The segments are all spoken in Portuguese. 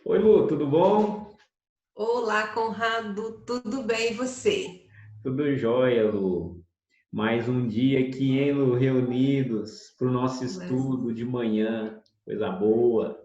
Oi, Lu, tudo bom? Olá, Conrado, tudo bem e você? Tudo jóia, Lu. Mais um dia aqui, hein, Lu, reunidos para o nosso Mas estudo de manhã. Coisa boa.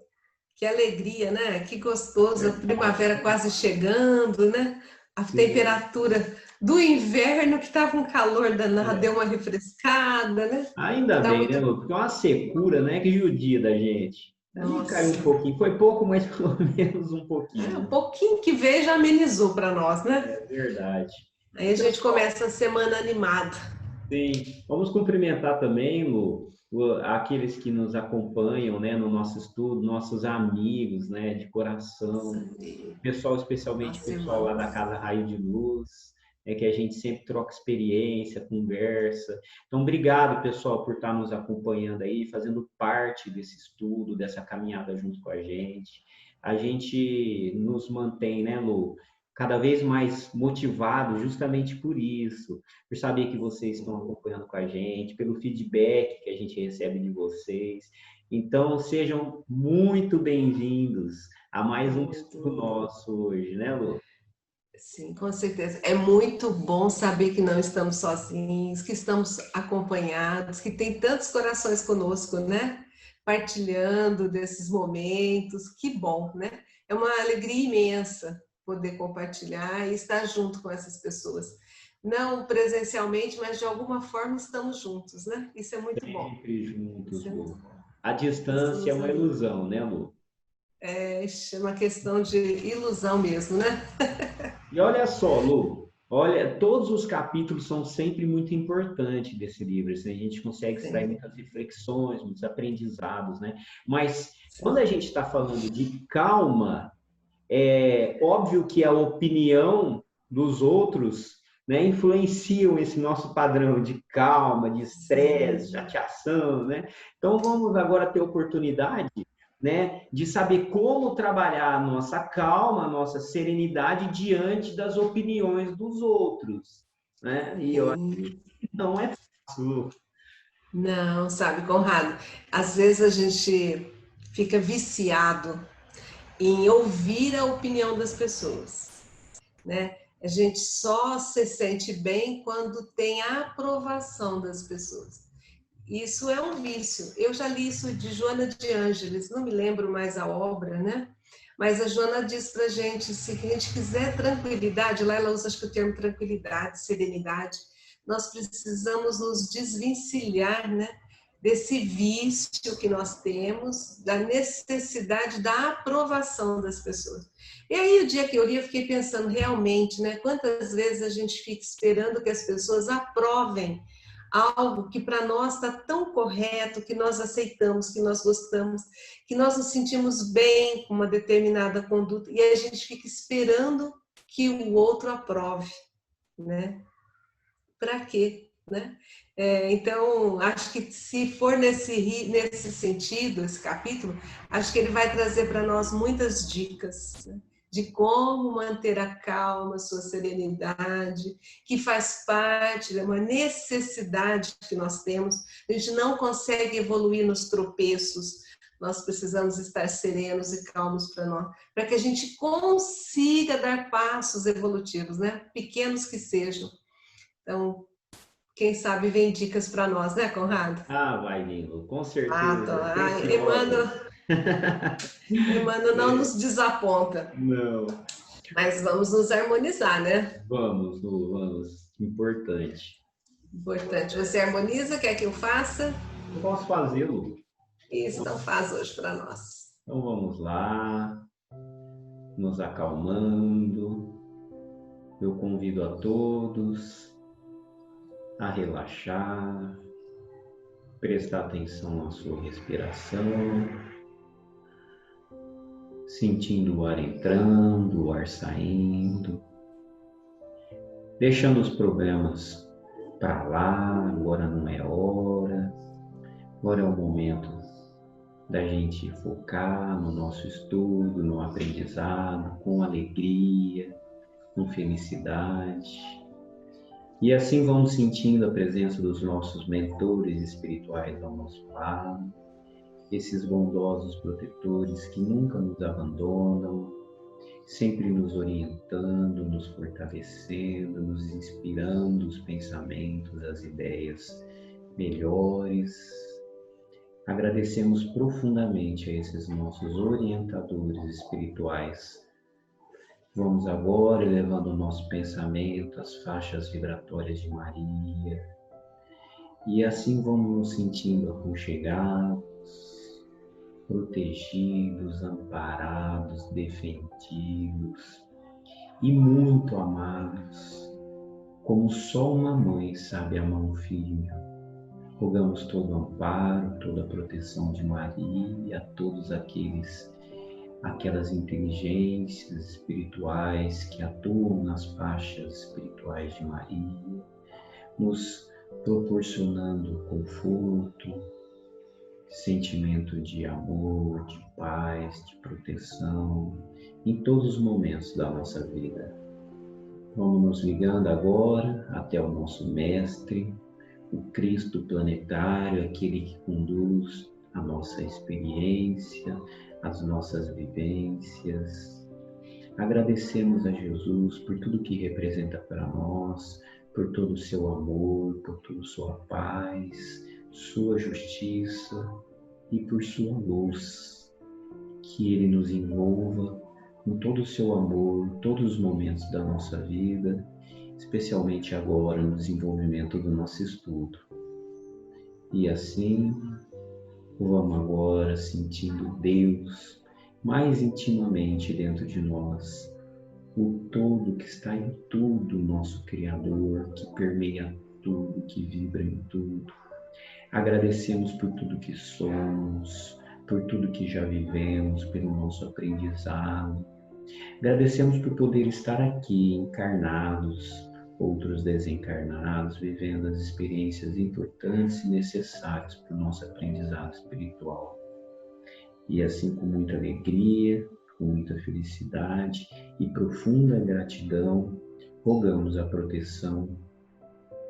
que alegria, né? Que gostoso, a Verdade. primavera quase chegando, né? A Sim. temperatura do inverno que estava um calor danado, deu É. uma refrescada, né? Ainda Tá bem, né, muito. Lu? Porque é uma secura, né, que judia da gente. Ali caiu um Nossa, pouquinho. Foi pouco, mas pelo menos um um pouquinho. pouquinho que veio já amenizou para nós, né? É verdade. Aí a gente Pessoal, começa a semana animada. sim, vamos cumprimentar também, Lu, aqueles que nos acompanham, né, no nosso estudo, nossos amigos, né, de coração, pessoal, especialmente o Nossos pessoal lá irmãos. da Casa Raio de Luz, é que a gente sempre troca experiência, conversa. Então, obrigado, pessoal, por estar nos acompanhando aí, fazendo parte desse estudo, dessa caminhada junto com a gente. A gente nos mantém, né, Lu, cada vez mais motivado justamente por isso, por saber que vocês estão acompanhando com a gente, pelo feedback que a gente recebe de vocês. Então, sejam muito bem-vindos a mais um estudo Muito. nosso hoje, né, Lu? Sim, com certeza. É muito bom saber que não estamos sozinhos, que estamos acompanhados, que tem tantos corações conosco, né? Partilhando desses momentos. Que bom, né? É uma alegria imensa poder compartilhar e estar junto com essas pessoas. Não presencialmente, mas de alguma forma estamos juntos, né? Isso é muito bom. Sempre juntos, Isso é muito Lu. bom. A Isso distância é nos uma ajuda. ilusão, né, Lu? É uma questão de ilusão mesmo, né? E olha só, Lu, olha, todos os capítulos são sempre muito importantes desse livro, assim, a gente consegue extrair Sim, muitas reflexões, muitos aprendizados, né? Mas quando a sim. gente está falando de calma, é óbvio que a opinião dos outros, né, influenciam esse nosso padrão de calma, de estresse, Sim. chateação, né? Então vamos agora ter oportunidade, né, de saber como trabalhar a nossa calma, a nossa serenidade diante das opiniões dos outros, né? E eu acho Sim. que não é fácil. Não, sabe, Conrado, às vezes a gente fica viciado em ouvir a opinião das pessoas, né? A gente só se sente bem quando tem a aprovação das pessoas. Isso é um vício. Eu já li isso de Joana de Ângeles, não me lembro mais a obra, né? Mas a Joana diz pra gente, se a gente quiser tranquilidade, lá ela usa acho que o termo tranquilidade, serenidade, nós precisamos nos desvencilhar, né? Desse vício que nós temos, da necessidade da aprovação das pessoas. E aí, o dia que eu li, eu fiquei pensando realmente, né? Quantas vezes a gente fica esperando que as pessoas aprovem algo que para nós está tão correto, que nós aceitamos, que nós gostamos, que nós nos sentimos bem com uma determinada conduta, e a gente fica esperando que o outro aprove, né? Para quê? Né? Então, acho que se for nesse sentido, esse capítulo, acho que ele vai trazer para nós muitas dicas, né? De como manter a calma, a sua serenidade, que faz parte de uma necessidade que nós temos. A gente não consegue evoluir nos tropeços, nós precisamos estar serenos e calmos para nós, para que a gente consiga dar passos evolutivos, né? Pequenos que sejam. Então, quem sabe vem dicas para nós, né, Conrado? Ah, vai, Nilo, com Ah, certeza. tá. Ah, Preciosa. Emmanuel não nos desaponta, Não. mas vamos nos harmonizar, né? Vamos, Lu, vamos. Importante. Importante. Você harmoniza, quer que eu faça? Eu posso fazê-lo. Isso, então faz hoje para nós. Então vamos lá, nos acalmando. Eu convido a todos a relaxar, prestar atenção à sua respiração, sentindo o ar entrando, o ar saindo, deixando os problemas para lá. Agora não é hora, agora é o momento da gente focar no nosso estudo, no aprendizado, com alegria, com felicidade. E assim vamos sentindo a presença dos nossos mentores espirituais ao nosso lado. esses bondosos protetores que nunca nos abandonam, sempre nos orientando, nos fortalecendo, nos inspirando os pensamentos, as ideias melhores. Agradecemos profundamente a esses nossos orientadores espirituais. Vamos agora elevando o nosso pensamento às faixas vibratórias de Maria, e assim vamos nos sentindo aconchegados, protegidos, amparados, defendidos e muito amados, como só uma mãe sabe amar um filho. Rogamos todo o amparo, toda a proteção de Maria a todos aquelas inteligências espirituais que atuam nas faixas espirituais de Maria, nos proporcionando conforto, sentimento de amor, de paz, de proteção em todos os momentos da nossa vida. Vamos nos ligando agora até o nosso Mestre, o Cristo planetário, aquele que conduz a nossa experiência, as nossas vivências. Agradecemos a Jesus por tudo que representa para nós, por todo o seu amor, por toda a sua paz, sua justiça e por sua luz. Que Ele nos envolva com todo o seu amor, todos os momentos da nossa vida, especialmente agora no desenvolvimento do nosso estudo. E assim, vamos agora sentindo Deus mais intimamente dentro de nós, o todo que está em tudo, nosso Criador, que permeia tudo, que vibra em tudo. Agradecemos por tudo que somos, por tudo que já vivemos, pelo nosso aprendizado. Agradecemos por poder estar aqui, encarnados, outros desencarnados, vivendo as experiências importantes e necessárias para o nosso aprendizado espiritual. E assim, com muita alegria, com muita felicidade e profunda gratidão, rogamos a proteção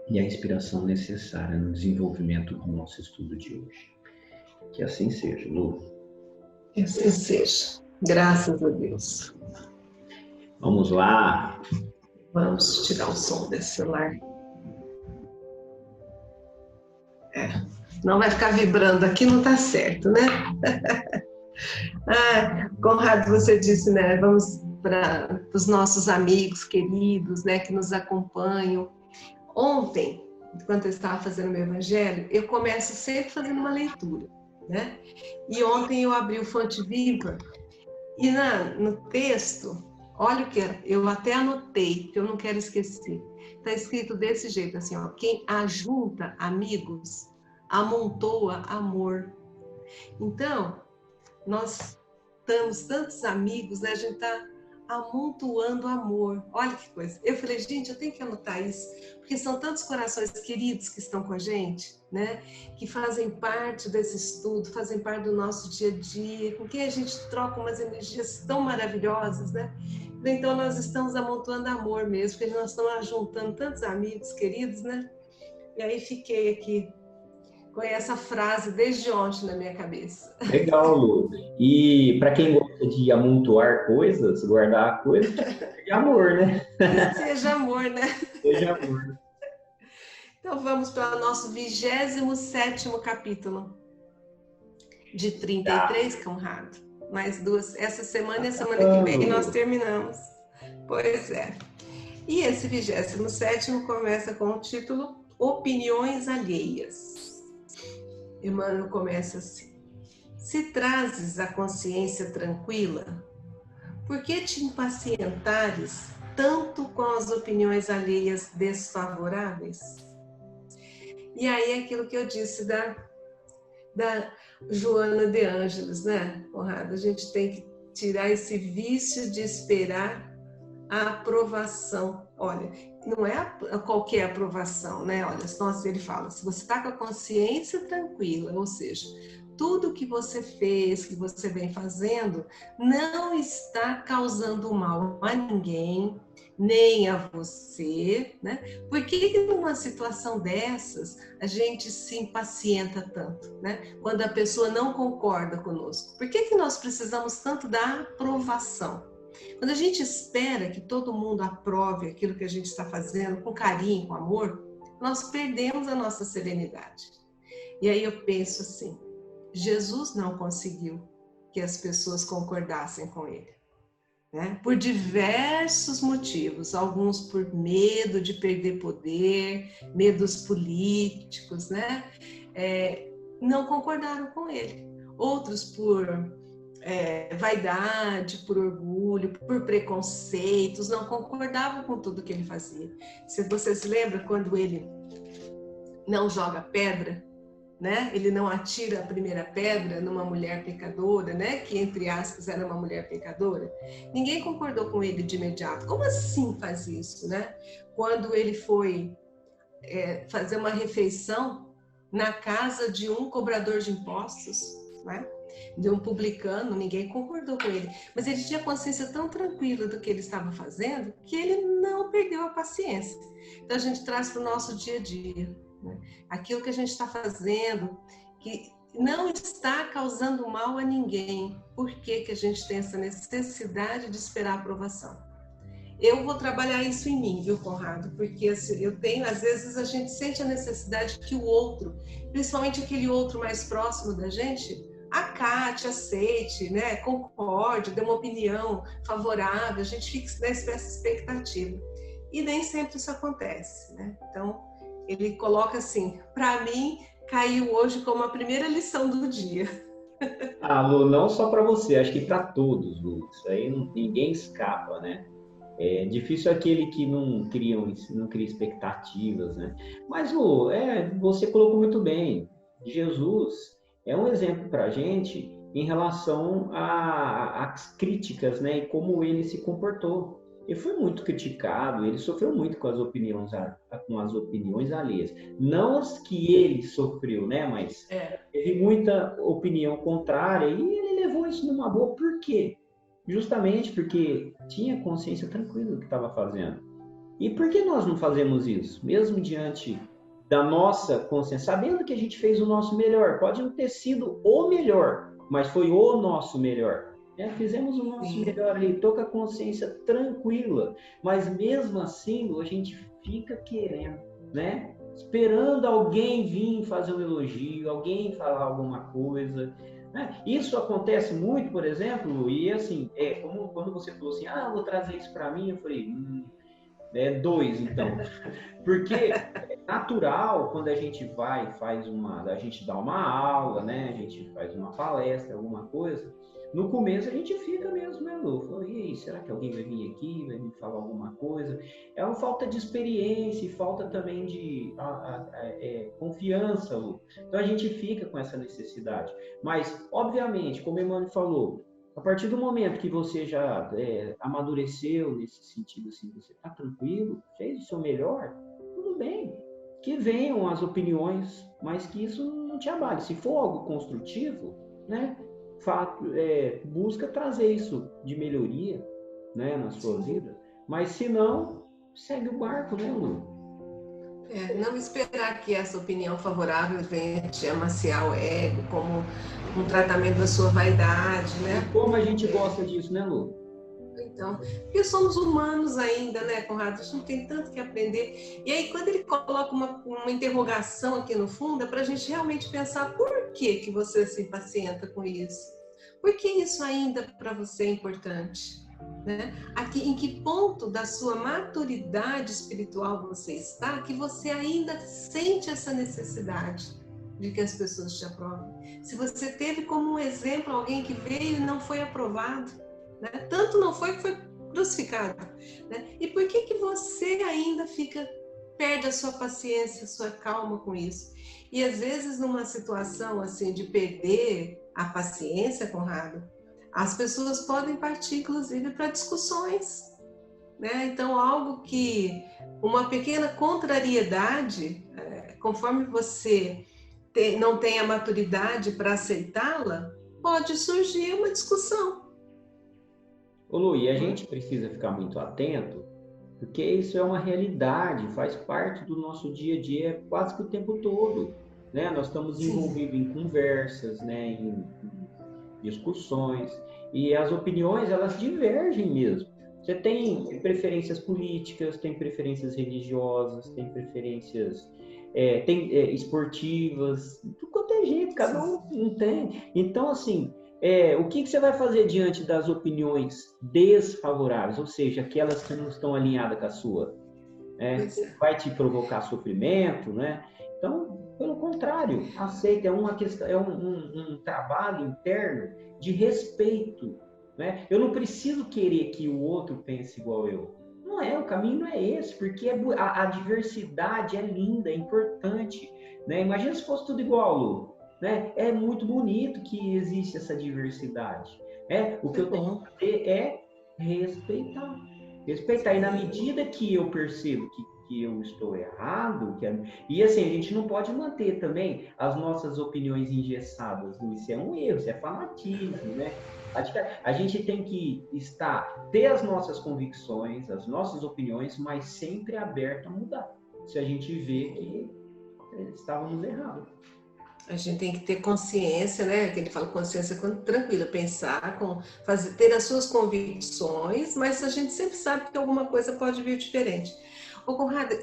e a inspiração necessária no desenvolvimento do nosso estudo de hoje. Que assim seja, Lu. Que assim seja. Graças a Deus. Vamos lá. Vamos tirar o som desse celular. Não vai ficar vibrando aqui, não está certo, né? Conrado, você disse, né? Vamos para os nossos amigos queridos, né? Que nos acompanham. Ontem, enquanto eu estava fazendo meu evangelho, eu começo sempre fazendo uma leitura, né? E ontem eu abri o Fonte Viva e no texto, olha o que eu até anotei, que eu não quero esquecer. Está escrito desse jeito, assim, ó: quem ajunta amigos, amontoa amor. Então, nós estamos tantos amigos, né? A gente está amontoando amor. Olha que coisa. Eu falei, gente, eu tenho que anotar isso, porque são tantos corações queridos que estão com a gente, né? Que fazem parte desse estudo, fazem parte do nosso dia a dia, com quem a gente troca umas energias tão maravilhosas, né? Então, nós estamos amontoando amor mesmo, porque nós estamos juntando tantos amigos queridos, né? E aí fiquei aqui com essa frase desde ontem na minha cabeça. Legal, Lu. E para quem gosta de amontoar coisas, guardar coisas, é amor, né? Seja amor, né? Seja amor. Então vamos para o nosso 27º capítulo de 33, Conrado. Mais duas, essa semana e a semana que vem nós terminamos. Pois é. E esse 27º começa com o título Opiniões Alheias. Emmanuel começa assim: se trazes a consciência tranquila, por que te impacientares tanto com as opiniões alheias desfavoráveis? E aí é aquilo que eu disse da Joana de Ângeles, né, Conrado? A gente tem que tirar esse vício de esperar a aprovação. Olha, não é qualquer aprovação, né? Olha, ele fala, se você está com a consciência tranquila, ou seja, tudo que você fez, que você vem fazendo, não está causando mal a ninguém, nem a você, né? Por que numa situação dessas a gente se impacienta tanto, né? Quando a pessoa não concorda conosco. Por que nós precisamos tanto da aprovação? Quando a gente espera que todo mundo aprove aquilo que a gente está fazendo com carinho, com amor, nós perdemos a nossa serenidade. E aí eu penso assim, Jesus não conseguiu que as pessoas concordassem com ele, né? Por diversos motivos, alguns por medo de perder poder, medos políticos, né? Não concordaram com ele. Outros por vaidade, por orgulho, por preconceitos, não concordavam com tudo que ele fazia. Se você se lembra quando ele não joga pedra, né? Ele não atira a primeira pedra numa mulher pecadora, né? Que entre aspas era uma mulher pecadora. Ninguém concordou com ele de imediato. Como assim faz isso, né? Quando ele foi fazer uma refeição na casa de um cobrador de impostos, né? De um publicano, ninguém concordou com ele. Mas ele tinha consciência tão tranquila do que ele estava fazendo que ele não perdeu a paciência. Então a gente traz para o nosso dia a dia, né? Aquilo que a gente está fazendo, que não está causando mal a ninguém. Por que a gente tem essa necessidade de esperar a aprovação? Eu vou trabalhar isso em mim, viu, Conrado? Porque assim, eu tenho, às vezes a gente sente a necessidade que o outro, principalmente aquele outro mais próximo da gente, acate, aceite, né? Concorde, dê uma opinião favorável, a gente fica nessa expectativa. E nem sempre isso acontece, né? Então, ele coloca assim, para mim, caiu hoje como a primeira lição do dia. Ah, Lu, não só para você, acho que para todos, Lu. Isso aí ninguém escapa, né? É difícil aquele que não cria expectativas, né? Mas, Lu, você colocou muito bem. Jesus é um exemplo para a gente em relação às críticas, né? E como ele se comportou. Ele foi muito criticado, ele sofreu muito com as opiniões alheias. Não as que ele sofreu, né? Mas teve muita opinião contrária e ele levou isso numa boa. Por quê? Justamente porque tinha consciência tranquila do que estava fazendo. E por que nós não fazemos isso? Mesmo diante da nossa consciência, sabendo que a gente fez o nosso melhor. Pode não ter sido o melhor, mas foi o nosso melhor. Fizemos o nosso melhor ali, tô com a consciência tranquila. Mas mesmo assim, a gente fica querendo, né? Esperando alguém vir fazer um elogio, alguém falar alguma coisa. Isso acontece muito, por exemplo, e assim, como quando você falou assim, vou trazer isso para mim, eu falei, 2 então. Porque é natural quando a gente a gente dá uma aula, né? A gente faz uma palestra, alguma coisa. No começo a gente fica mesmo, né, Lu? Fala, e aí, será que alguém vai vir aqui, vai me falar alguma coisa? É uma falta de experiência e falta também de confiança, Lu. Então a gente fica com essa necessidade. Mas, obviamente, como o Emmanuel falou, a partir do momento que você já amadureceu nesse sentido, assim, você está tranquilo, fez o seu melhor, tudo bem. Que venham as opiniões, mas que isso não te abale. Se for algo construtivo, né? Busca trazer isso de melhoria, né, na sua vida, mas se não, segue o barco, né, Lu? Não esperar que essa opinião favorável venha te amaciar o ego, como um tratamento da sua vaidade, né? E como a gente gosta disso, né, Lu? Então, porque somos humanos ainda, né, Conrado? A gente não tem tanto que aprender. E aí, quando ele coloca uma interrogação aqui no fundo, é para a gente realmente pensar por que você se impacienta com isso? Por que isso ainda para você é importante? Né? Em que ponto da sua maturidade espiritual você está que você ainda sente essa necessidade de que as pessoas te aprovem? Se você teve como um exemplo alguém que veio e não foi aprovado, né? Tanto não foi que foi crucificado, né? E por que você ainda perde a sua paciência, a sua calma com isso? E às vezes numa situação assim de perder a paciência, Conrado, as pessoas podem partir inclusive para discussões, né? Então uma pequena contrariedade, conforme você não tem a maturidade para aceitá-la, pode surgir uma discussão. Ô Lu, e a gente precisa ficar muito atento, porque isso é uma realidade, faz parte do nosso dia a dia quase que o tempo todo, né? Nós estamos Sim. envolvidos em conversas, né? Em discussões, e as opiniões, elas divergem mesmo. Você tem preferências políticas, tem preferências religiosas, tem preferências esportivas, tudo quanto é jeito, cada um não tem. Então, assim, o que você vai fazer diante das opiniões desfavoráveis, ou seja, aquelas que não estão alinhadas com a sua? Pois é. Vai te provocar sofrimento, né? Então, pelo contrário, aceita, é uma questão, um trabalho interno de respeito, né? Eu não preciso querer que o outro pense igual eu. Não é, o caminho não é esse, porque a diversidade é linda, é importante, né? Imagina se fosse tudo igual, Lu, né? É muito bonito que existe essa diversidade. O que É eu tenho bom. que fazer é respeitar. Respeitar. E na medida que eu percebo que eu estou errado, e assim, a gente não pode manter também as nossas opiniões engessadas. Isso é um erro, isso é fanatismo, né? A gente tem que ter as nossas convicções, as nossas opiniões, mas sempre aberto a mudar. Se a gente vê que estávamos errados. A gente tem que ter consciência, né? Que ele fala consciência tranquila, pensar, ter as suas convicções, mas a gente sempre sabe que alguma coisa pode vir diferente. Ô, Conrado,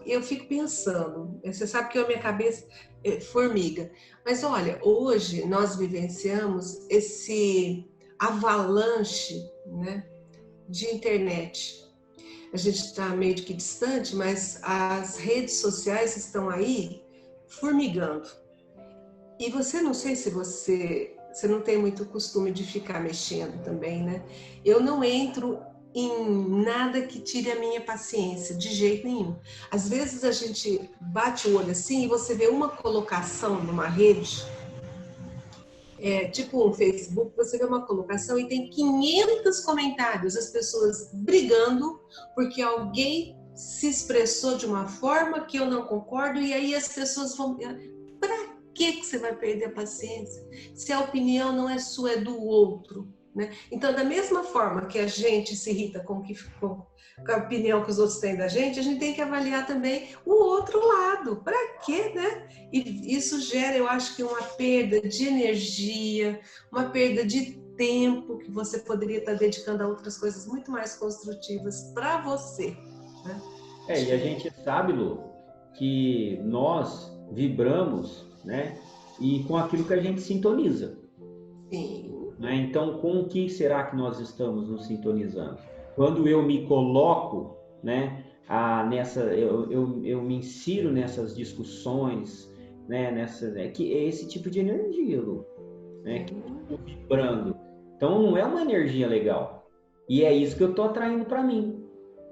eu fico pensando, você sabe que a minha cabeça é formiga, mas olha, hoje nós vivenciamos esse avalanche, né, de internet. A gente está meio que distante, mas as redes sociais estão aí formigando. E você, não sei se você não tem muito costume de ficar mexendo também, né? Eu não entro em nada que tire a minha paciência, de jeito nenhum. Às vezes a gente bate o olho assim e você vê uma colocação numa rede, tipo um Facebook, você vê uma colocação e tem 500 comentários, as pessoas brigando porque alguém se expressou de uma forma que eu não concordo, e aí as pessoas vão... que você vai perder a paciência se a opinião não é sua, é do outro, né? Então, da mesma forma que a gente se irrita com a opinião que os outros têm da gente, a gente tem que avaliar também o outro lado. Para quê, né? E isso gera, eu acho que uma perda de energia, uma perda de tempo que você poderia estar dedicando a outras coisas muito mais construtivas para você, né? E a gente sabe, Lu, que nós vibramos, né? E com aquilo que a gente sintoniza. Sim. Né? Então, com o que será que nós estamos nos sintonizando? Quando eu me coloco, né? Eu me insiro nessas discussões, né? Que é esse tipo de energia, Lu, né? Que eu estou vibrando. Então, não é uma energia legal. E é isso que eu estou atraindo para mim,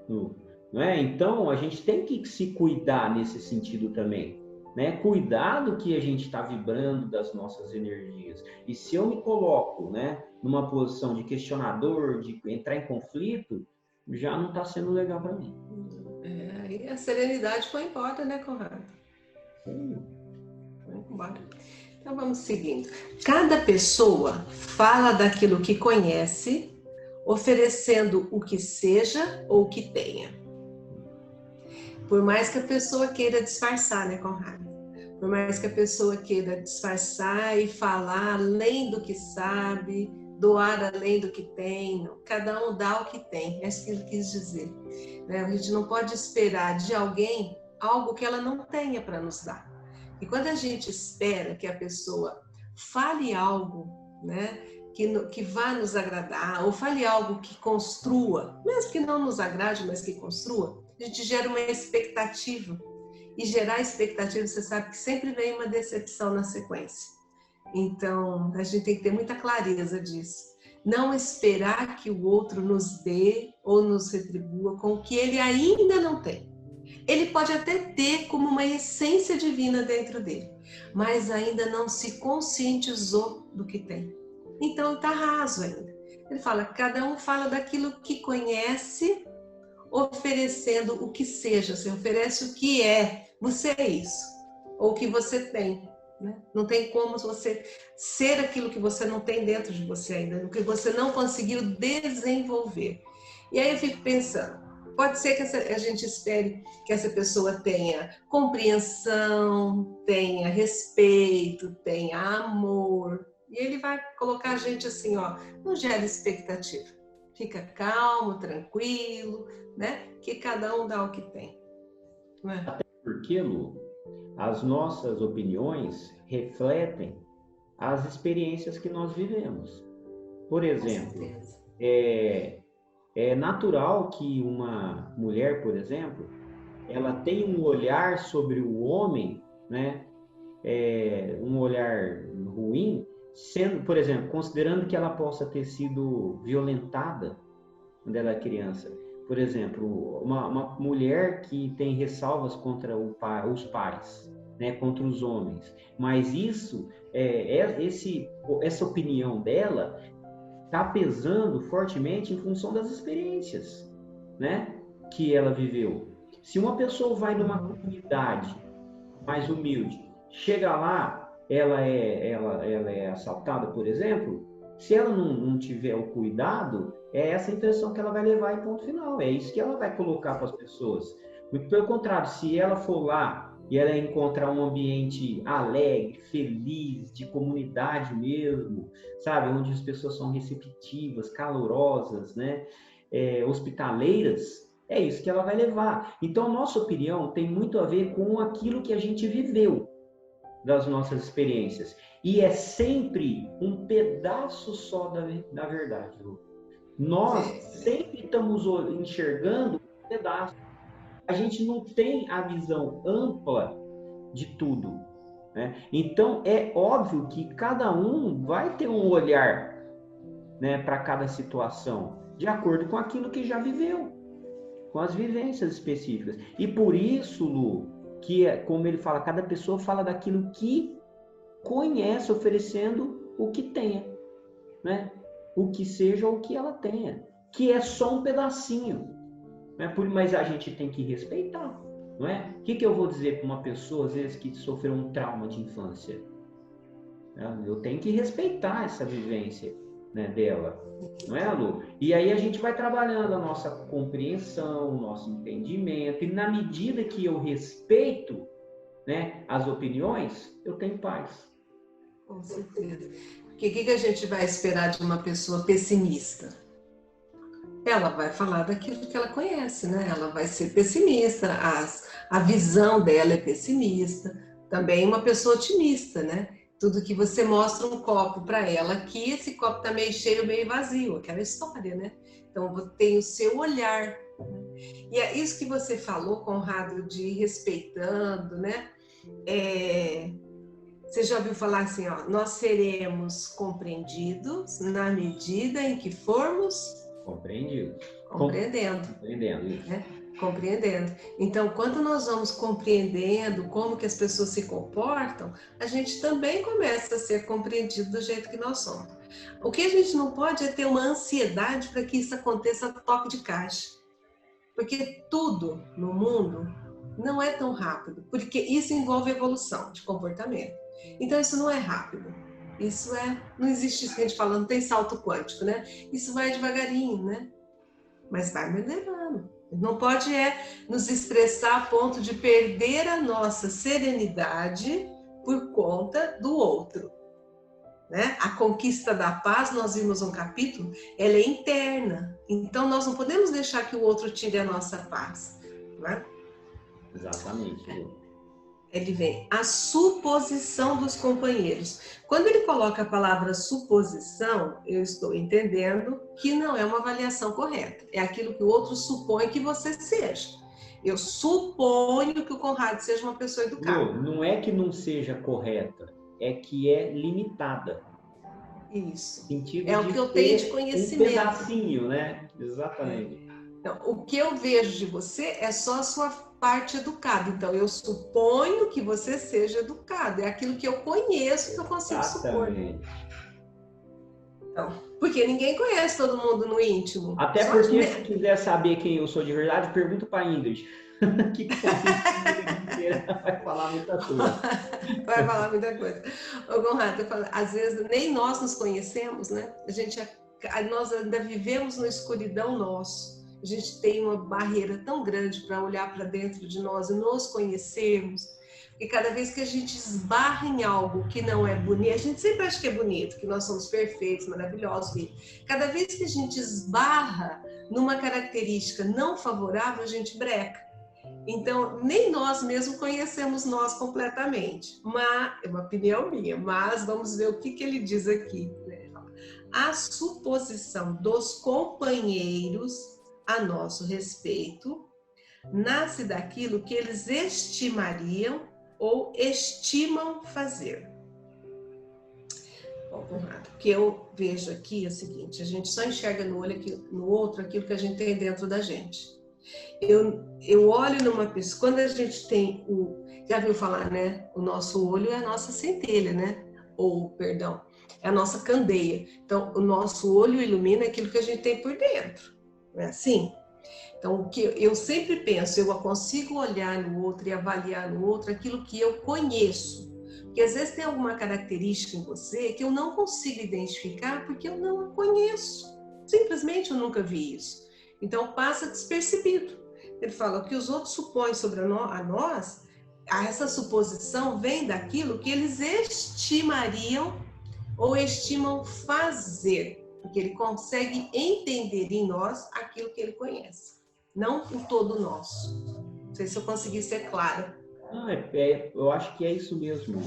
Lu. Não é? Então, a gente tem que se cuidar nesse sentido também. Né? Cuidar do que a gente está vibrando das nossas energias. E se eu me coloco, né, numa posição de questionador, de entrar em conflito, já não está sendo legal para mim. E a serenidade foi embora, né, Conrado? Sim. Foi embora. Então vamos seguindo. Cada pessoa fala daquilo que conhece, oferecendo o que seja ou o que tenha. Por mais que a pessoa queira disfarçar, né, Conrado? Por mais que a pessoa queira disfarçar e falar além do que sabe, doar além do que tem, cada um dá o que tem, é isso que ele quis dizer. Né? A gente não pode esperar de alguém algo que ela não tenha para nos dar. E quando a gente espera que a pessoa fale algo, né, que vá nos agradar, ou fale algo que construa, mesmo que não nos agrade, mas que construa, a gente gera uma expectativa. E gerar expectativa, você sabe que sempre vem uma decepção na sequência. Então, a gente tem que ter muita clareza disso. Não esperar que o outro nos dê ou nos retribua com o que ele ainda não tem. Ele pode até ter como uma essência divina dentro dele, mas ainda não se conscientizou do que tem. Então, está raso ainda. Ele fala, cada um fala daquilo que conhece, oferecendo o que seja. Você oferece o que é, você é isso, ou o que você tem. Né? Não tem como você ser aquilo que você não tem dentro de você ainda, o que você não conseguiu desenvolver. E aí eu fico pensando, Pode ser que a gente espere que essa pessoa tenha compreensão, tenha respeito, tenha amor. E ele vai colocar a gente assim, ó, não gera expectativa. Fica calmo, tranquilo, né? Que cada um dá o que tem. Não é? Até porque, Lu, as nossas opiniões refletem as experiências que nós vivemos. Por exemplo, é natural que uma mulher, por exemplo, ela tenha um olhar sobre o homem, né? Um olhar ruim, sendo, por exemplo, considerando que ela possa ter sido violentada quando ela é criança. Por exemplo, uma mulher que tem ressalvas contra os pais, né, contra os homens. Mas isso, essa opinião dela está pesando fortemente em função das experiências, né, que ela viveu. Se uma pessoa vai numa comunidade mais humilde, chega lá, ela é assaltada, por exemplo, se ela não tiver o cuidado, é essa a impressão que ela vai levar em ponto final, é isso que ela vai colocar para as pessoas. Muito pelo contrário, se ela for lá e ela encontrar um ambiente alegre, feliz, de comunidade mesmo, sabe, onde as pessoas são receptivas, calorosas, né, hospitaleiras, é isso que ela vai levar. Então, nossa opinião tem muito a ver com aquilo que a gente viveu das nossas experiências. E é sempre um pedaço só da verdade. Nós sempre estamos enxergando um pedaço. A gente não tem a visão ampla de tudo, né? Então, é óbvio que cada um vai ter um olhar, né, para cada situação, de acordo com aquilo que já viveu, com as vivências específicas. E por isso, Lu, que como ele fala, cada pessoa fala daquilo que conhece, oferecendo o que tenha, né? O que seja o que ela tenha, que é só um pedacinho, né? Mas a gente tem que respeitar, não é? O que eu vou dizer para uma pessoa, às vezes, que sofreu um trauma de infância? Eu tenho que respeitar essa vivência, né, dela, não é, Lu? E aí a gente vai trabalhando a nossa compreensão, o nosso entendimento, e na medida que eu respeito, né, as opiniões, eu tenho paz. Com certeza. Porque o que a gente vai esperar de uma pessoa pessimista? Ela vai falar daquilo que ela conhece, né? Ela vai ser pessimista, a visão dela é pessimista. Também uma pessoa otimista, né? Tudo que você mostra um copo para ela aqui, esse copo tá meio cheio, meio vazio, aquela história, né? Então tem o seu olhar. Né? E é isso que você falou, Conrado, de ir respeitando, né? Você já ouviu falar assim, ó, nós seremos compreendidos na medida em que formos compreendidos. Compreendendo. Compreendendo isso. Né? Compreendendo. Então, quando nós vamos compreendendo como que as pessoas se comportam, a gente também começa a ser compreendido do jeito que nós somos. O que a gente não pode é ter uma ansiedade para que isso aconteça a toque de caixa. Porque tudo no mundo não é tão rápido, porque isso envolve evolução de comportamento. Então, isso não é rápido. Isso não existe isso que a gente fala, não tem salto quântico, né? Isso vai devagarinho, né? Mas vai melhorando. Não pode nos estressar a ponto de perder a nossa serenidade por conta do outro. Né? A conquista da paz, nós vimos um capítulo, ela é interna. Então, nós não podemos deixar que o outro tire a nossa paz. Né? Exatamente. Ele vem a suposição dos companheiros. Quando ele coloca a palavra suposição, eu estou entendendo que não é uma avaliação correta. É aquilo que o outro supõe que você seja. Eu suponho que o Conrado seja uma pessoa educada. Não é que não seja correta, é que é limitada. Isso. Sentido é o que eu tenho de conhecimento. Um pedacinho, né? Exatamente. Então, o que eu vejo de você é só a sua parte educada. Então, eu suponho que você seja educado. É aquilo que eu conheço que eu consigo supor. Então, porque ninguém conhece todo mundo no íntimo. Até só porque, se quiser saber quem eu sou de verdade, pergunta para a Ingrid. Que vai falar muita coisa. Vai falar muita coisa. Ô, Conrado, às vezes nem nós nos conhecemos, né? Nós ainda vivemos na escuridão nosso. a gente tem uma barreira tão grande para olhar para dentro de nós e nos conhecermos. E cada vez que a gente esbarra em algo que não é bonito, a gente sempre acha que é bonito, que nós somos perfeitos, maravilhosos. E cada vez que a gente esbarra numa característica não favorável, a gente breca. Então, nem nós mesmos conhecemos nós completamente. Mas, é uma opinião minha, mas vamos ver o que ele diz aqui. Né? A suposição dos companheiros a nosso respeito nasce daquilo que eles estimariam ou estimam fazer. Bom, Conrado, o que eu vejo aqui é o seguinte: a gente só enxerga no olho, no outro, aquilo que a gente tem dentro da gente. Eu olho numa pessoa, quando a gente tem já viu falar, né? O nosso olho é a nossa centelha, né? Ou, perdão, é a nossa candeia. Então, o nosso olho ilumina aquilo que a gente tem por dentro. Não é assim? Então, o que eu sempre penso, eu consigo olhar no outro e avaliar no outro aquilo que eu conheço. Porque às vezes tem alguma característica em você que eu não consigo identificar porque eu não a conheço. Simplesmente eu nunca vi isso. Então, passa despercebido. Ele fala, o que os outros supõem sobre a nós, essa suposição vem daquilo que eles estimariam ou estimam fazer. Porque ele consegue entender em nós aquilo que ele conhece. Não o todo nosso. Não sei se eu consegui ser clara. Não, eu acho que é isso mesmo.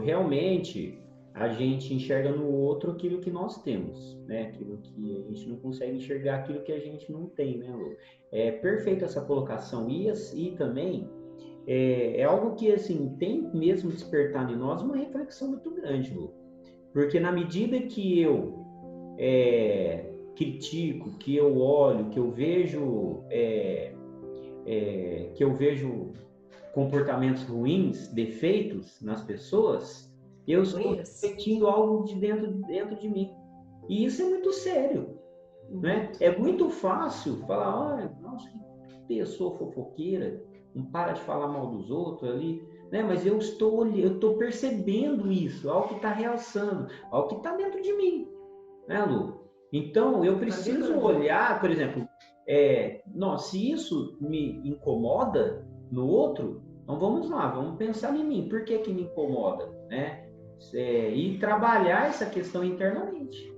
Realmente, a gente enxerga no outro aquilo que nós temos, né? Aquilo que a gente não consegue enxergar, aquilo que a gente não tem, né, Lu? É perfeita essa colocação. E também é algo que, assim, tem mesmo despertado em nós uma reflexão muito grande, Lu. Porque na medida que eu critico, que eu olho, que eu vejo comportamentos ruins, defeitos nas pessoas, eu estou refletindo algo de dentro de mim. E isso é muito sério, né? É muito fácil falar, olha, nossa, que pessoa fofoqueira, não para de falar mal dos outros ali, né? Mas eu estou percebendo isso, algo que está realçando, algo que está dentro de mim, né, Lu? Então, eu preciso olhar, por exemplo, se isso me incomoda no outro, então vamos lá, vamos pensar em mim, por que me incomoda, né? E trabalhar essa questão internamente,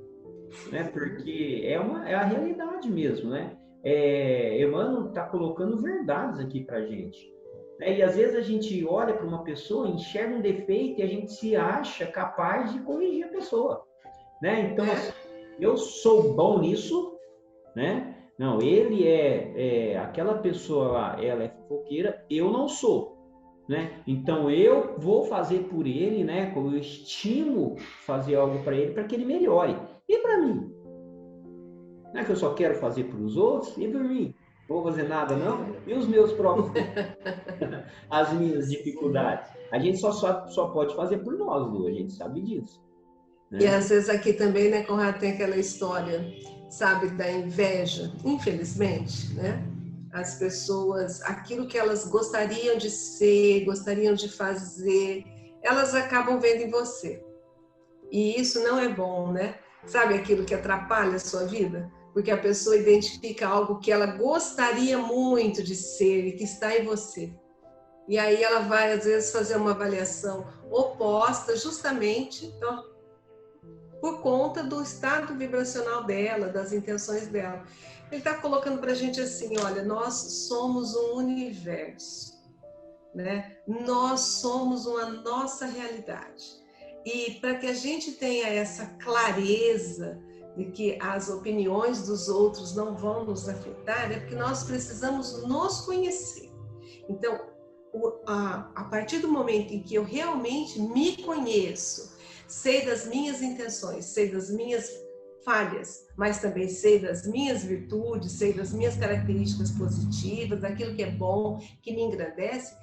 né? Porque é a realidade mesmo, né? Emmanuel está colocando verdades aqui para a gente. Né? E às vezes a gente olha para uma pessoa, enxerga um defeito e a gente se acha capaz de corrigir a pessoa, né? Então, assim, eu sou bom nisso, né? Não, ele aquela pessoa lá, ela é fofoqueira, eu não sou, né? Então eu vou fazer por ele, né? Eu estimo fazer algo para ele para que ele melhore. E para mim? Não é que eu só quero fazer para os outros e por mim? Não vou fazer nada, não? E os meus próprios, as minhas dificuldades? A gente só pode fazer por nós, Lu, a gente sabe disso. Né? E às vezes aqui também, né, Conrado, tem aquela história, sabe, da inveja, infelizmente, né? As pessoas, aquilo que elas gostariam de ser, gostariam de fazer, elas acabam vendo em você. E isso não é bom, né? Sabe aquilo que atrapalha a sua vida? Porque a pessoa identifica algo que ela gostaria muito de ser e que está em você. E aí ela vai, às vezes, fazer uma avaliação oposta, justamente, então, por conta do estado vibracional dela, das intenções dela. Ele está colocando para a gente assim, olha, nós somos um universo, né? Nós somos uma nossa realidade. E para que a gente tenha essa clareza de que as opiniões dos outros não vão nos afetar, é porque nós precisamos nos conhecer. Então, a partir do momento em que eu realmente me conheço, sei das minhas intenções, sei das minhas falhas, mas também sei das minhas virtudes, sei das minhas características positivas, daquilo que é bom, que me engrandece.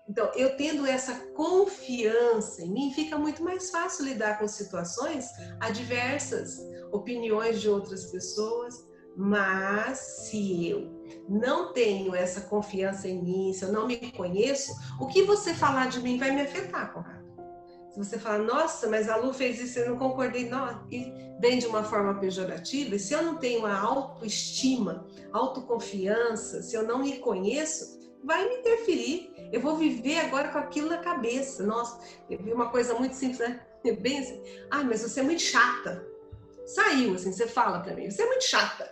Então, eu tendo essa confiança em mim, fica muito mais fácil lidar com situações adversas, opiniões de outras pessoas. Mas se eu não tenho essa confiança em mim, se eu não me conheço, o que você falar de mim vai me afetar, Conrado. Se você falar, nossa, mas a Lu fez isso, eu não concordei, não, e vem de uma forma pejorativa, e se eu não tenho uma autoestima, autoconfiança, se eu não me conheço, vai me interferir. Eu vou viver agora com aquilo na cabeça. Nossa, eu vi uma coisa muito simples, né? Bem assim, mas você é muito chata. Saiu assim, você fala para mim, você é muito chata.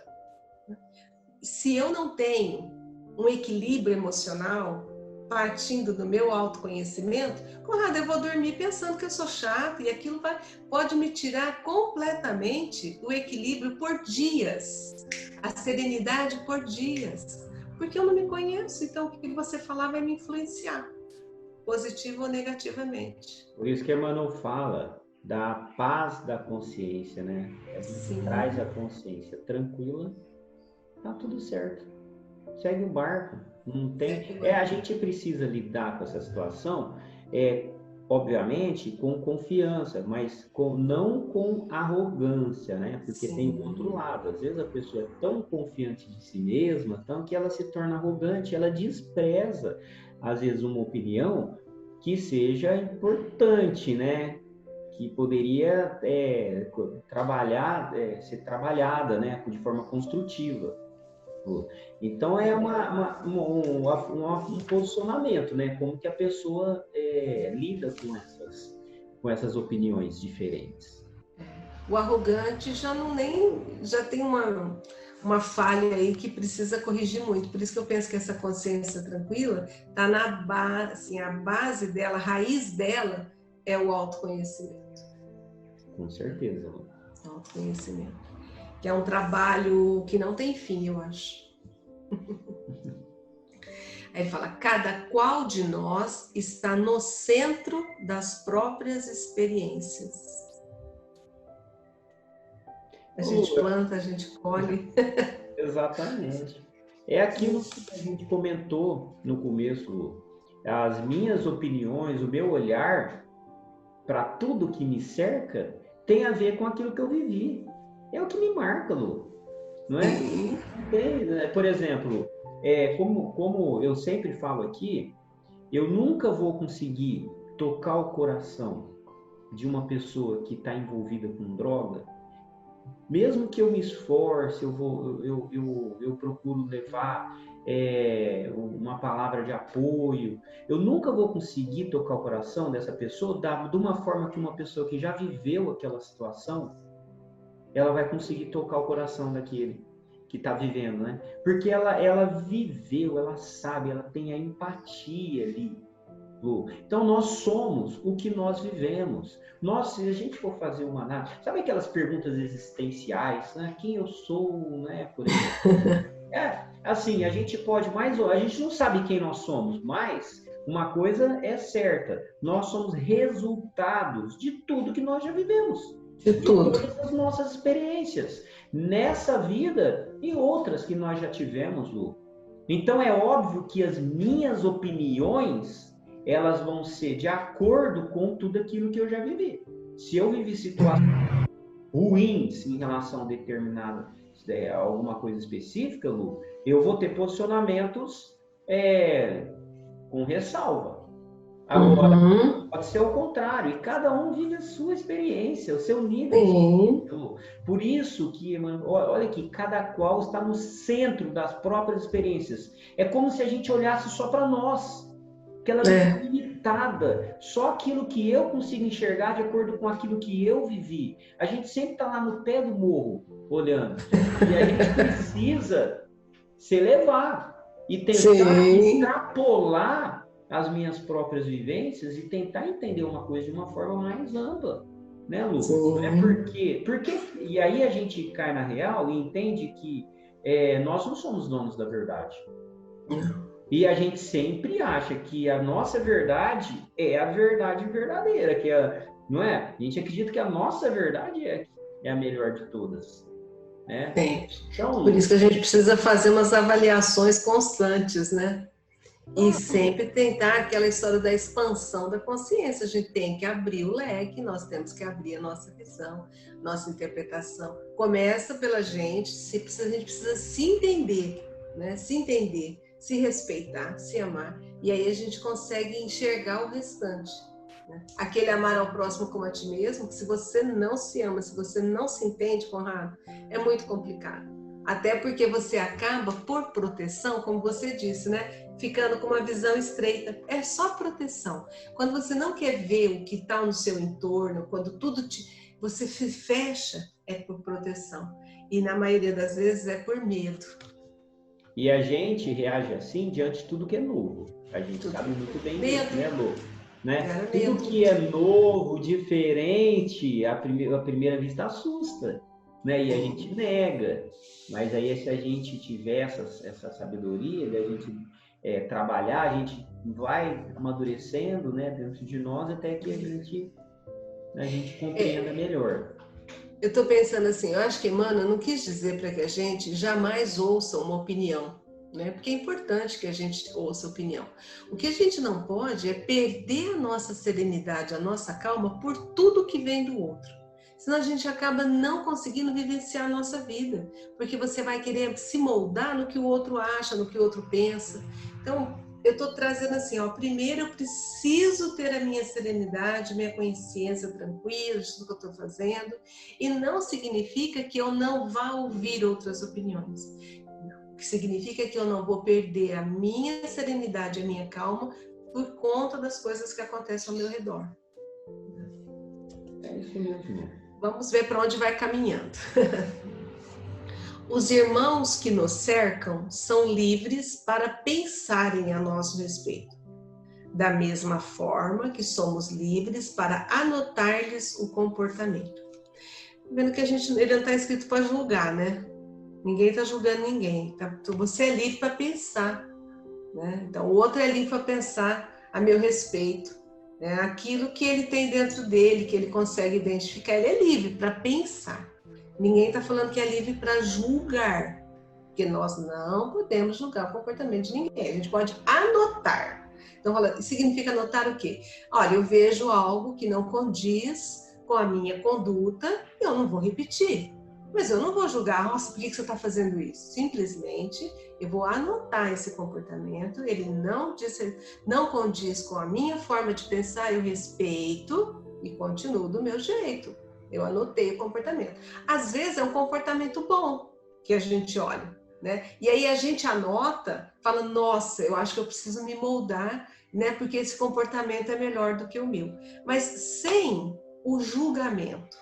Se eu não tenho um equilíbrio emocional, partindo do meu autoconhecimento, Conrado, eu vou dormir pensando que eu sou chata e aquilo pode me tirar completamente o equilíbrio por dias, a serenidade por dias, porque eu não me conheço, então o que você falar vai me influenciar, positivo ou negativamente. Por isso que Emmanuel fala da paz da consciência, né? A gente traz a consciência tranquila, tá tudo certo. Segue o barco. Não tem. A gente precisa lidar com essa situação, obviamente, com confiança, mas não com arrogância, né? Porque tem o outro lado. Às vezes a pessoa é tão confiante de si mesma, tão que ela se torna arrogante, ela despreza, às vezes, uma opinião que seja importante, né? Que poderia ser trabalhada, né? De forma construtiva. Então é um posicionamento, né? Como que a pessoa lida com essas opiniões diferentes. O arrogante já tem uma falha aí que precisa corrigir muito. Por isso que eu penso que essa consciência tranquila está na base, assim, a base dela, a raiz dela é o autoconhecimento. Com certeza. Autoconhecimento. Que é um trabalho que não tem fim, eu acho. Aí fala, cada qual de nós está no centro das próprias experiências. A gente planta, a gente colhe. Exatamente. É aquilo que a gente comentou no começo, as minhas opiniões, o meu olhar para tudo que me cerca tem a ver com aquilo que eu vivi. É o que me marca, Lu. Não é? Por exemplo, como eu sempre falo aqui, eu nunca vou conseguir tocar o coração de uma pessoa que está envolvida com droga, mesmo que eu me esforce, eu procuro levar uma palavra de apoio, eu nunca vou conseguir tocar o coração dessa pessoa de uma forma que uma pessoa que já viveu aquela situação, ela vai conseguir tocar o coração daquele que está vivendo, né? Porque ela viveu, ela sabe, ela tem a empatia ali. Então, nós somos o que nós vivemos. Se a gente for fazer uma análise, sabe aquelas perguntas existenciais, né? Quem eu sou, né? Por exemplo. Assim, a gente não sabe quem nós somos, mas uma coisa é certa, nós somos resultados de tudo que nós já vivemos. De todas as nossas experiências, nessa vida e outras que nós já tivemos, Lu. Então, é óbvio que as minhas opiniões, elas vão ser de acordo com tudo aquilo que eu já vivi. Se eu vivi situações ruins em relação a determinada, alguma coisa específica, Lu, eu vou ter posicionamentos com ressalva. Agora, pode ser o contrário, e cada um vive a sua experiência, o seu nível. Por isso que, olha aqui, cada qual está no centro das próprias experiências. É como se a gente olhasse só para nós, que ela é limitada, só aquilo que eu consigo enxergar de acordo com aquilo que eu vivi. A gente sempre está lá no pé do morro, olhando, e a gente precisa se elevar e tentar extrapolar as minhas próprias vivências e tentar entender uma coisa de uma forma mais ampla, né, Lu? Não é porque e aí a gente cai na real e entende que nós não somos donos da verdade. E a gente sempre acha que a nossa verdade é a verdade verdadeira, não é? A gente acredita que a nossa verdade é a melhor de todas. Né? Então, por isso que a gente precisa fazer umas avaliações constantes, né? E sempre tentar aquela história da expansão da consciência. A gente tem que abrir o leque, nós temos que abrir a nossa visão, nossa interpretação. Começa pela gente, a gente precisa se entender, né? Se entender, se respeitar, se amar. E aí a gente consegue enxergar o restante. Aquele amar ao próximo como a ti mesmo, que se você não se ama, se você não se entende, Conrado, é muito complicado. Até porque você acaba, por proteção, como você disse, né? Ficando com uma visão estreita. É só proteção. Quando você não quer ver o que está no seu entorno, quando você se fecha, é por proteção. E na maioria das vezes é por medo. E a gente reage assim diante de tudo que é novo. A gente sabe muito bem disso, né, Lu? Né? Tudo que é novo, diferente, à primeira vista assusta, né? E a gente nega. Mas aí, se a gente tiver essa sabedoria de a gente trabalhar, a gente vai amadurecendo, né, dentro de nós até que a gente compreenda melhor. Eu estou pensando assim, eu acho que Emmanuel não quis dizer para que a gente jamais ouça uma opinião, né? Porque é importante que a gente ouça opinião. O que a gente não pode é perder a nossa serenidade, a nossa calma por tudo que vem do outro. Senão a gente acaba não conseguindo vivenciar a nossa vida, porque você vai querer se moldar no que o outro acha, no que o outro pensa. Então, eu estou trazendo assim, ó, primeiro eu preciso ter a minha serenidade, minha consciência tranquila de tudo que eu estou fazendo, e não significa que eu não vá ouvir outras opiniões. Não. O que significa que eu não vou perder a minha serenidade, a minha calma, por conta das coisas que acontecem ao meu redor. É isso mesmo. Vamos ver para onde vai caminhando. Os irmãos que nos cercam são livres para pensarem a nosso respeito, da mesma forma que somos livres para anotar-lhes o comportamento. Vendo que ele não está escrito para julgar, né? Ninguém está julgando ninguém. Então, você é livre para pensar, né? Então, o outro é livre para pensar a meu respeito, né? Aquilo que ele tem dentro dele, que ele consegue identificar, ele é livre para pensar. Ninguém está falando que é livre para julgar, porque nós não podemos julgar o comportamento de ninguém. A gente pode anotar. Então, significa anotar o quê? Olha, eu vejo algo que não condiz com a minha conduta, eu não vou repetir. Mas eu não vou julgar, nossa, por que você está fazendo isso? Simplesmente, eu vou anotar esse comportamento, ele não condiz com a minha forma de pensar, eu respeito e continuo do meu jeito. Eu anotei o comportamento. Às vezes é um comportamento bom que a gente olha, né? E aí a gente anota, fala, nossa, eu acho que eu preciso me moldar, né? Porque esse comportamento é melhor do que o meu. Mas sem o julgamento.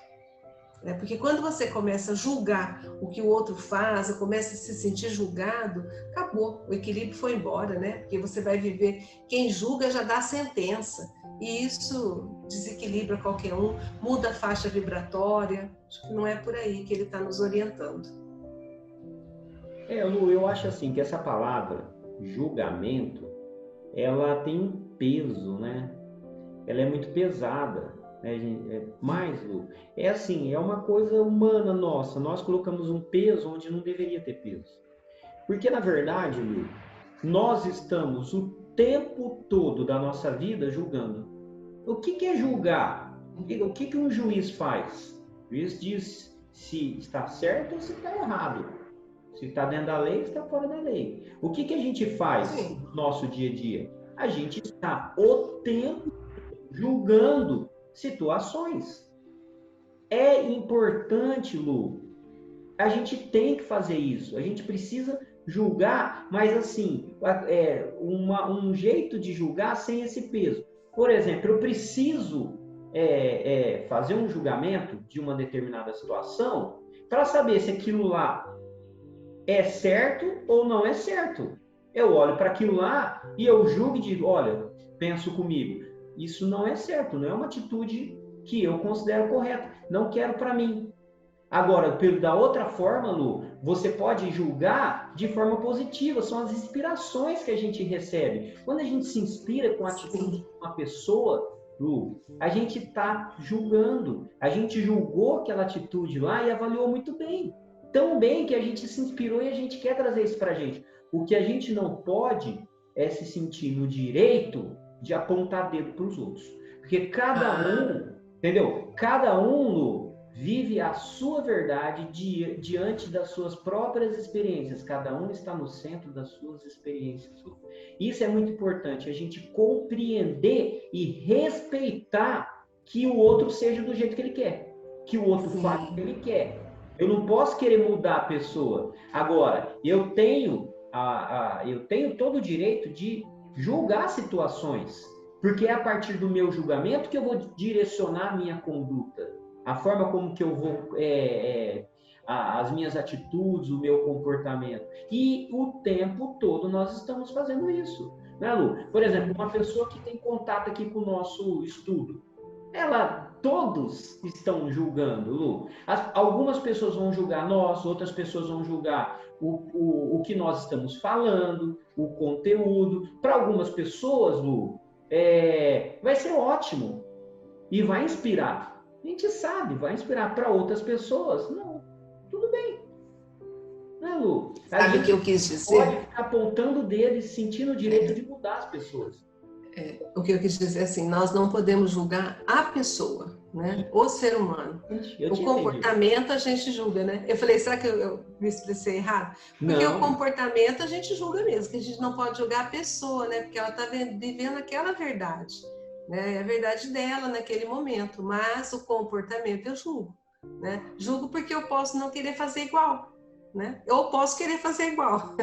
Né? Porque quando você começa a julgar o que o outro faz, começa a se sentir julgado, acabou, o equilíbrio foi embora, né? Porque você vai viver, quem julga já dá a sentença, e isso desequilibra qualquer um, muda a faixa vibratória, acho que não é por aí que ele está nos orientando. Lu, eu acho assim que essa palavra, julgamento, ela tem um peso, né? Ela é muito pesada. Mas, Lu, é assim, é uma coisa humana nossa. Nós colocamos um peso onde não deveria ter peso. Porque, na verdade, Lu, nós estamos o tempo todo da nossa vida julgando. O que é julgar? O que um juiz faz? O juiz diz se está certo ou se está errado. Se está dentro da lei ou se está fora da lei. O que a gente faz no nosso dia a dia? A gente está o tempo julgando situações. É importante, Lu, a gente tem que fazer isso, a gente precisa julgar, mas assim, um jeito de julgar sem esse peso. Por exemplo, eu preciso fazer um julgamento de uma determinada situação para saber se aquilo lá é certo ou não é certo. Eu olho para aquilo lá e eu julgo e digo, olha, penso comigo, isso não é certo, não é uma atitude que eu considero correta, não quero para mim. Agora, da outra forma, Lu, você pode julgar de forma positiva, são as inspirações que a gente recebe. Quando a gente se inspira com a atitude de uma pessoa, Lu, a gente está julgando, a gente julgou aquela atitude lá e avaliou muito bem. Tão bem que a gente se inspirou e a gente quer trazer isso para a gente. O que a gente não pode é se sentir no direito de apontar dedo para os outros. Porque cada um, entendeu? Cada um, Lu, vive a sua verdade diante das suas próprias experiências. Cada um está no centro das suas experiências. Isso é muito importante, a gente compreender e respeitar que o outro seja do jeito que ele quer, que o outro faça o que ele quer. Eu não posso querer mudar a pessoa. Agora, eu tenho todo o direito de julgar situações, porque é a partir do meu julgamento que eu vou direcionar a minha conduta, a forma como que eu vou, as minhas atitudes, o meu comportamento. E o tempo todo nós estamos fazendo isso, né, Lu? Por exemplo, uma pessoa que tem contato aqui com o nosso estudo, todos estão julgando, Lu. Algumas pessoas vão julgar nós, outras pessoas vão julgar o que nós estamos falando, o conteúdo. Para algumas pessoas, Lu, vai ser ótimo e vai inspirar. A gente sabe, vai inspirar. Para outras pessoas, não, tudo bem. Né, Lu? Sabe o que eu quis dizer? Pode ficar apontando o dedo e sentindo o direito de mudar as pessoas. O que eu quis dizer assim, nós não podemos julgar a pessoa, né? O ser humano. O comportamento a gente julga, né? Eu falei, será que eu me expressei errado? Porque o comportamento a gente julga mesmo, que a gente não pode julgar a pessoa, né? Porque ela está vivendo aquela verdade, né? É a verdade dela naquele momento, mas o comportamento eu julgo, né? Julgo porque eu posso não querer fazer igual, né? Eu posso querer fazer igual.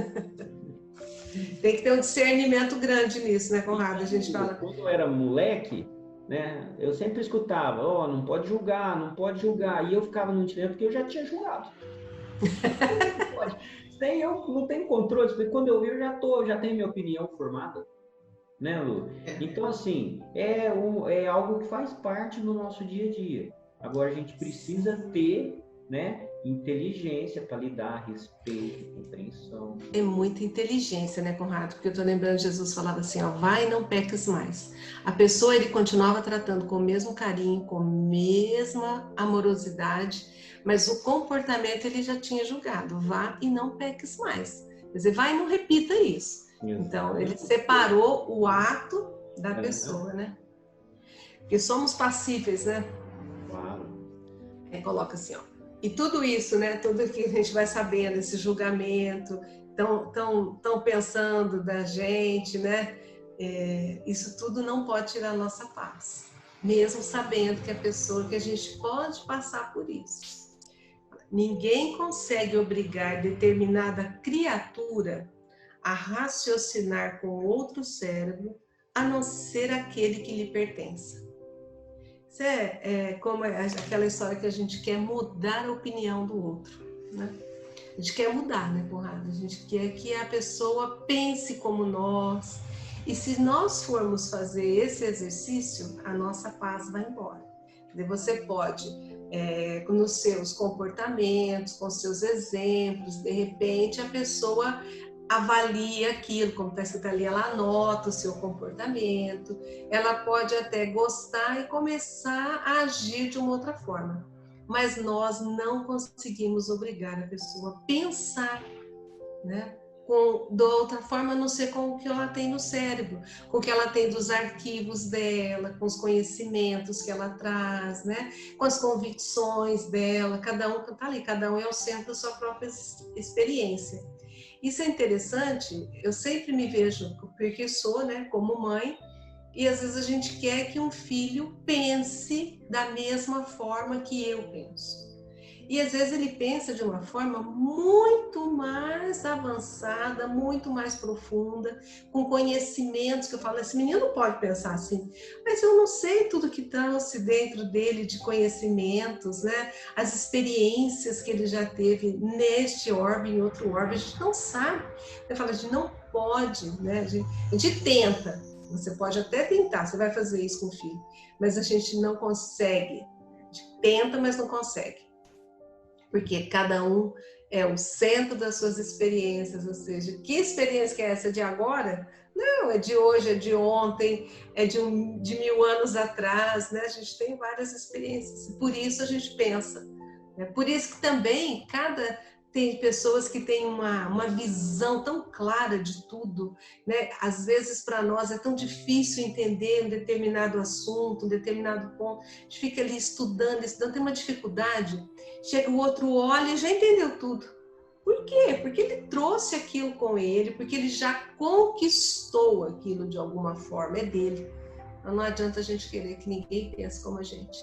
Tem que ter um discernimento grande nisso, né, Conrado? A gente fala. Quando eu era moleque, né, eu sempre escutava, não pode julgar, não pode julgar. E eu ficava no dilema porque eu já tinha julgado. Não pode. Isso daí eu não tenho controle, porque quando eu vi, eu já tenho minha opinião formada. Né, Lu? Então, assim, é algo que faz parte do nosso dia a dia. Agora, a gente precisa ter, né, inteligência para lidar, respeito, compreensão. É muita inteligência, né, Conrado? Porque eu estou lembrando, Jesus falava assim, vai e não peques mais. A pessoa, ele continuava tratando com o mesmo carinho, com a mesma amorosidade, mas o comportamento ele já tinha julgado, vá e não peques mais. Quer dizer, vai e não repita isso. Então, ele separou o ato da pessoa, né? Porque somos passíveis, né? Claro. Coloca assim, e tudo isso, né? Tudo que a gente vai sabendo, esse julgamento, tão pensando da gente, né? Isso tudo não pode tirar a nossa paz, mesmo sabendo que a gente pode passar por isso. Ninguém consegue obrigar determinada criatura a raciocinar com outro cérebro, a não ser aquele que lhe pertença. Isso como aquela história que a gente quer mudar a opinião do outro, né? A gente quer mudar, né, Conrado? A gente quer que a pessoa pense como nós. E se nós formos fazer esse exercício, a nossa paz vai embora. Você pode, nos seus comportamentos, com seus exemplos, de repente a pessoa avalia aquilo, como está escrito ali, ela anota o seu comportamento, ela pode até gostar e começar a agir de uma outra forma. Mas nós não conseguimos obrigar a pessoa a pensar, né? De outra forma, a não ser com o que ela tem no cérebro, com o que ela tem dos arquivos dela, com os conhecimentos que ela traz, né? Com as convicções dela, cada um está ali, cada um é o centro da sua própria experiência. Isso é interessante, eu sempre me vejo, porque sou, né, como mãe, e às vezes a gente quer que um filho pense da mesma forma que eu penso. E às vezes ele pensa de uma forma muito mais avançada, muito mais profunda, com conhecimentos que eu falo, esse menino não pode pensar assim. Mas eu não sei tudo que trouxe dentro dele de conhecimentos, né? As experiências que ele já teve neste orbe, em outro orbe, a gente não sabe. Eu falo, a gente não pode, né? A gente tenta, você pode até tentar, você vai fazer isso com o filho, mas a gente não consegue. A gente tenta, mas não consegue. Porque cada um é o centro das suas experiências, ou seja, que experiência que é essa de agora? Não, é de hoje, é de ontem, é de 1000 anos atrás, né? A gente tem várias experiências, por isso a gente pensa. Por isso que também tem pessoas que têm uma visão tão clara de tudo, né? Às vezes para nós é tão difícil entender um determinado assunto, um determinado ponto. A gente fica ali estudando, tem uma dificuldade. Chega o outro, olha e já entendeu tudo. Por quê? Porque ele trouxe aquilo com ele, porque ele já conquistou aquilo de alguma forma, é dele. Então não adianta a gente querer que ninguém pense como a gente.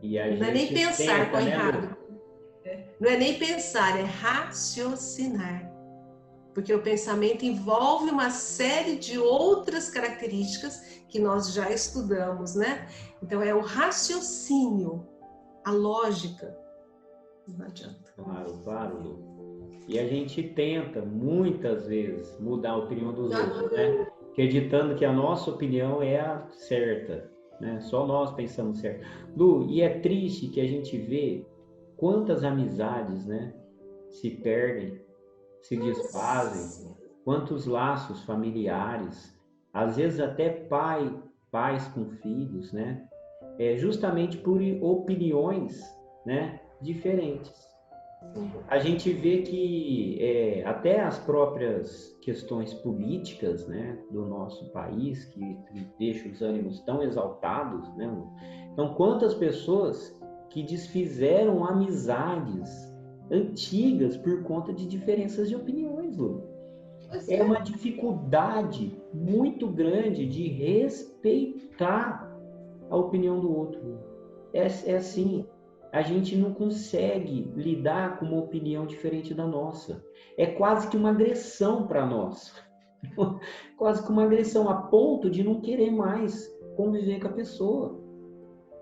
E a não é nem pensar, tenta, errado. Não é nem pensar, é raciocinar. Porque o pensamento envolve uma série de outras características que nós já estudamos, né? Então é o raciocínio, a lógica. Não adianta. Claro, Lu. E a gente tenta, muitas vezes, mudar a opinião dos outros, né? Acreditando que a nossa opinião é a certa, né? Só nós pensamos certo. Lu, e é triste que a gente vê quantas amizades, né, se perdem, se desfazem, quantos laços familiares, às vezes até pais com filhos, né, justamente por opiniões, né, diferentes. A gente vê que até as próprias questões políticas, né, do nosso país, que deixam os ânimos tão exaltados, né? Então, quantas pessoas que desfizeram amizades antigas por conta de diferenças de opiniões, Lu. É uma dificuldade muito grande de respeitar a opinião do outro. É assim, a gente não consegue lidar com uma opinião diferente da nossa. É quase que uma agressão para nós. Quase que uma agressão a ponto de não querer mais conviver com a pessoa.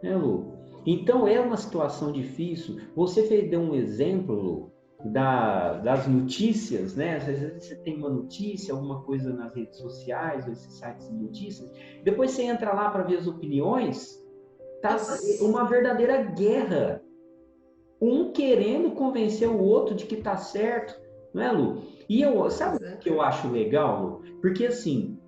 Né, Lu? Então, é uma situação difícil. Você deu um exemplo, Lu, das notícias, né? Às vezes você tem uma notícia, alguma coisa nas redes sociais, ou esses sites de notícias, depois você entra lá para ver as opiniões, tá uma verdadeira guerra. Um querendo convencer o outro de que tá certo, não é, Lu? E sabe o que eu acho legal, Lu? Porque, assim,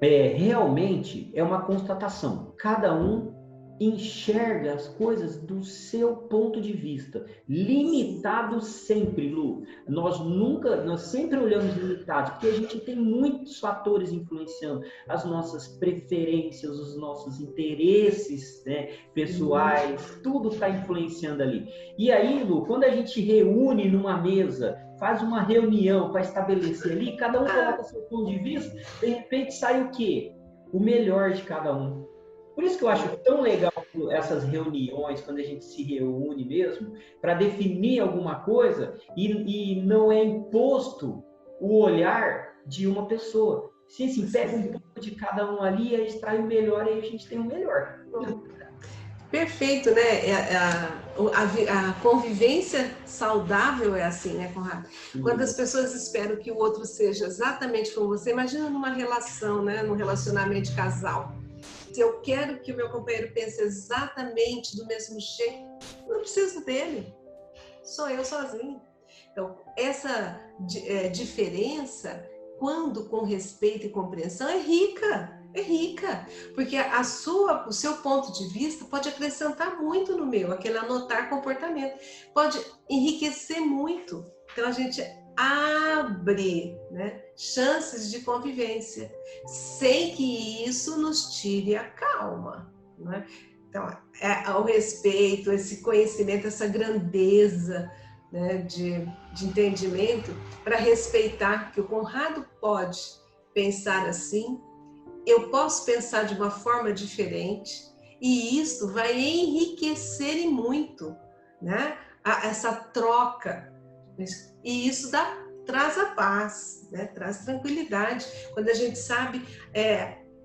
realmente é uma constatação. Cada um enxerga as coisas do seu ponto de vista, limitado sempre, Lu. Nós sempre olhamos limitados, porque a gente tem muitos fatores influenciando as nossas preferências, os nossos interesses, né, pessoais, tudo está influenciando ali. E aí, Lu, quando a gente reúne numa mesa, faz uma reunião para estabelecer ali, cada um coloca seu ponto de vista, de repente sai o quê? O melhor de cada um. Por isso que eu acho tão legal essas reuniões, quando a gente se reúne mesmo, para definir alguma coisa e não é imposto o olhar de uma pessoa. Se assim, pega um pouco de cada um ali e extrai o melhor, aí a gente tem o melhor. Perfeito, né? A convivência saudável é assim, né, Conrado? Quando as pessoas esperam que o outro seja exatamente como você, imagina numa relação, né, num relacionamento de casal. Se eu quero que o meu companheiro pense exatamente do mesmo jeito, eu não preciso dele. Sou eu sozinho. Então, essa diferença, quando com respeito e compreensão, é rica. É rica, porque o seu ponto de vista pode acrescentar muito no meu, aquele anotar comportamento, pode enriquecer muito. Então a gente abre, né, chances de convivência, sem que isso nos tire a calma, né? Então, o respeito, esse conhecimento, essa grandeza, né, de entendimento, para respeitar que o Conrado pode pensar assim, eu posso pensar de uma forma diferente, e isso vai enriquecer e muito, né? Essa troca. E isso traz a paz, né? Traz tranquilidade. Quando a gente sabe